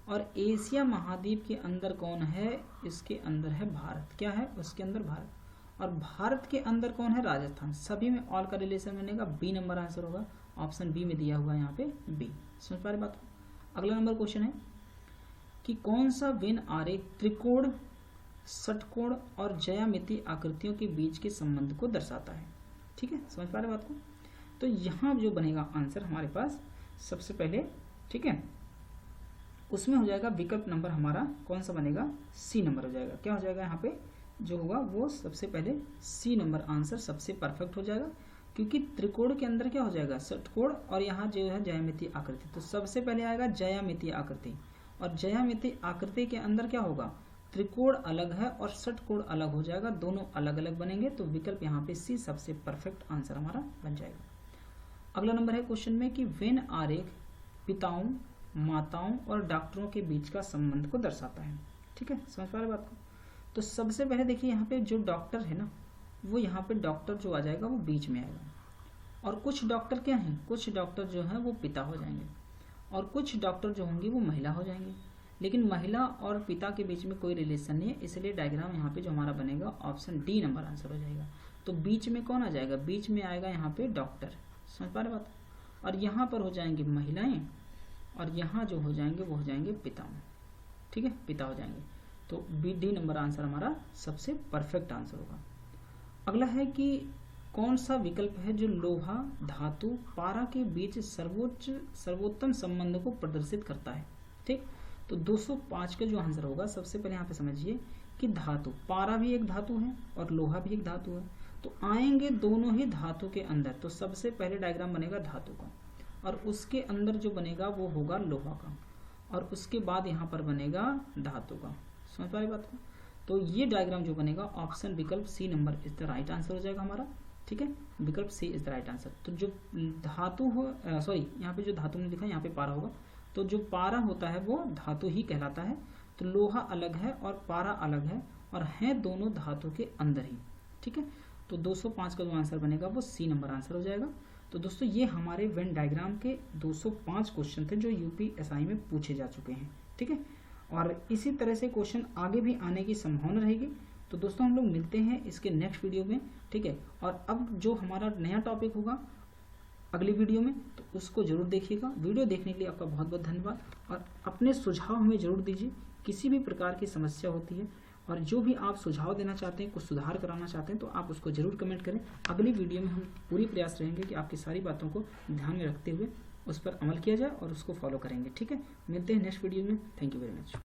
और एशिया महाद्वीप के अंदर कौन है? इसके अंदर है भारत। क्या है उसके अंदर? भारत। और भारत के अंदर कौन है? राजस्थान। सभी में ऑल का रिलेशन बनेगा, बी नंबर आंसर होगा। ऑप्शन बी में दिया हुआ है यहाँ पे बी। समझ पा रहे बात? अगला नंबर क्वेश्चन है कि कौन सा वेन आरेख त्रिकोण, षटकोण और ज्यामितीय आकृतियों के बीच के संबंध को दर्शाता है? ठीक है, समझ पा रहे बात को? तो यहाँ जो बनेगा आंसर हमारे पास सबसे पहले, ठीक है, उसमें हो जाएगा विकल्प नंबर हमारा कौन सा बनेगा? सी नंबर हो जाएगा। क्या हो जाएगा यहाँ पे जो होगा वो सबसे पहले सी नंबर आंसर सबसे परफेक्ट हो जाएगा, क्योंकि त्रिकोण के अंदर क्या हो जाएगा? षटकोण और यहाँ जो है ज्यामितीय आकृति। तो सबसे पहले आएगा ज्यामितीय आकृति, और ज्यामितीय आकृति के अंदर क्या होगा? त्रिकोण अलग है और षटकोण अलग हो जाएगा, दोनों अलग अलग बनेंगे। तो विकल्प यहाँ पे सी सबसे परफेक्ट आंसर हमारा बन जाएगा। अगला नंबर है क्वेश्चन में कि वेन आरेख पिताओं, माताओं और डॉक्टरों के बीच का संबंध को दर्शाता है। ठीक है, समझ पा रहे बात को? तो सबसे पहले देखिए यहाँ पे जो डॉक्टर है ना, वो यहाँ पे डॉक्टर जो आ जाएगा वो बीच में आएगा। और कुछ डॉक्टर क्या हैं? कुछ डॉक्टर जो है वो पिता हो जाएंगे और कुछ डॉक्टर जो होंगे वो महिला हो जाएंगे। लेकिन महिला और पिता के बीच में कोई रिलेशन नहीं है, इसलिए डायग्राम यहाँ पे जो हमारा बनेगा ऑप्शन डी नंबर आंसर हो जाएगा। तो बीच में कौन आ जाएगा? बीच में आएगा यहाँ पे डॉक्टर। समझ पा रहे बात? और यहाँ पर हो जाएंगे महिलाएं और यहाँ जो हो जाएंगे वो हो जाएंगे पिताओं। ठीक है, पिता हो जाएंगे। तो बी डी नंबर आंसर हमारा सबसे परफेक्ट आंसर होगा। अगला है कि कौन सा विकल्प है जो लोहा, धातु, पारा के बीच सर्वोत्तम संबंध को प्रदर्शित करता है? ठीक, तो 205 का जो आंसर होगा सबसे पहले यहाँ पे समझिए कि धातु, पारा भी एक धातु है और लोहा भी एक धातु है, तो आएंगे दोनों ही धातु के अंदर। तो सबसे पहले डायग्राम बनेगा धातु का और उसके अंदर जो बनेगा वो होगा लोहा का और उसके बाद यहाँ पर बनेगा धातु का। समझ पा रहे बात को? तो ये डायग्राम जो बनेगा ऑप्शन विकल्प C number is the right answer हो जाएगा हमारा। ठीक है, विकल्प C is the right answer. तो जो धातु हो सॉरी यहाँ पे जो धातु में लिखा है यहाँ पे पारा होगा, तो जो पारा होता है वो धातु ही कहलाता है। तो लोहा अलग है और पारा अलग है और हैं दोनों धातु के अंदर ही। ठीक है, तो 205 का जो आंसर बनेगा वो सी नंबर आंसर हो जाएगा। तो दोस्तों ये हमारे वेन डायग्राम के 205 क्वेश्चन थे जो यूपीएसआई में पूछे जा चुके हैं। ठीक है, और इसी तरह से क्वेश्चन आगे भी आने की संभावना रहेगी। तो दोस्तों हम लोग मिलते हैं इसके नेक्स्ट वीडियो में। ठीक है, और अब जो हमारा नया टॉपिक होगा अगली वीडियो में, तो उसको जरूर देखिएगा। वीडियो देखने के लिए आपका बहुत बहुत धन्यवाद और अपने सुझाव हमें जरूर दीजिए। किसी भी प्रकार की समस्या होती है और जो भी आप सुझाव देना चाहते हैं, कुछ सुधार कराना चाहते हैं, तो आप उसको जरूर कमेंट करें। अगली वीडियो में हम पूरी प्रयास रहेंगे कि आपकी सारी बातों को ध्यान में रखते हुए उस पर अमल किया जाए और उसको फॉलो करेंगे। ठीक है, मिलते हैं नेक्स्ट वीडियो में। Thank you very much.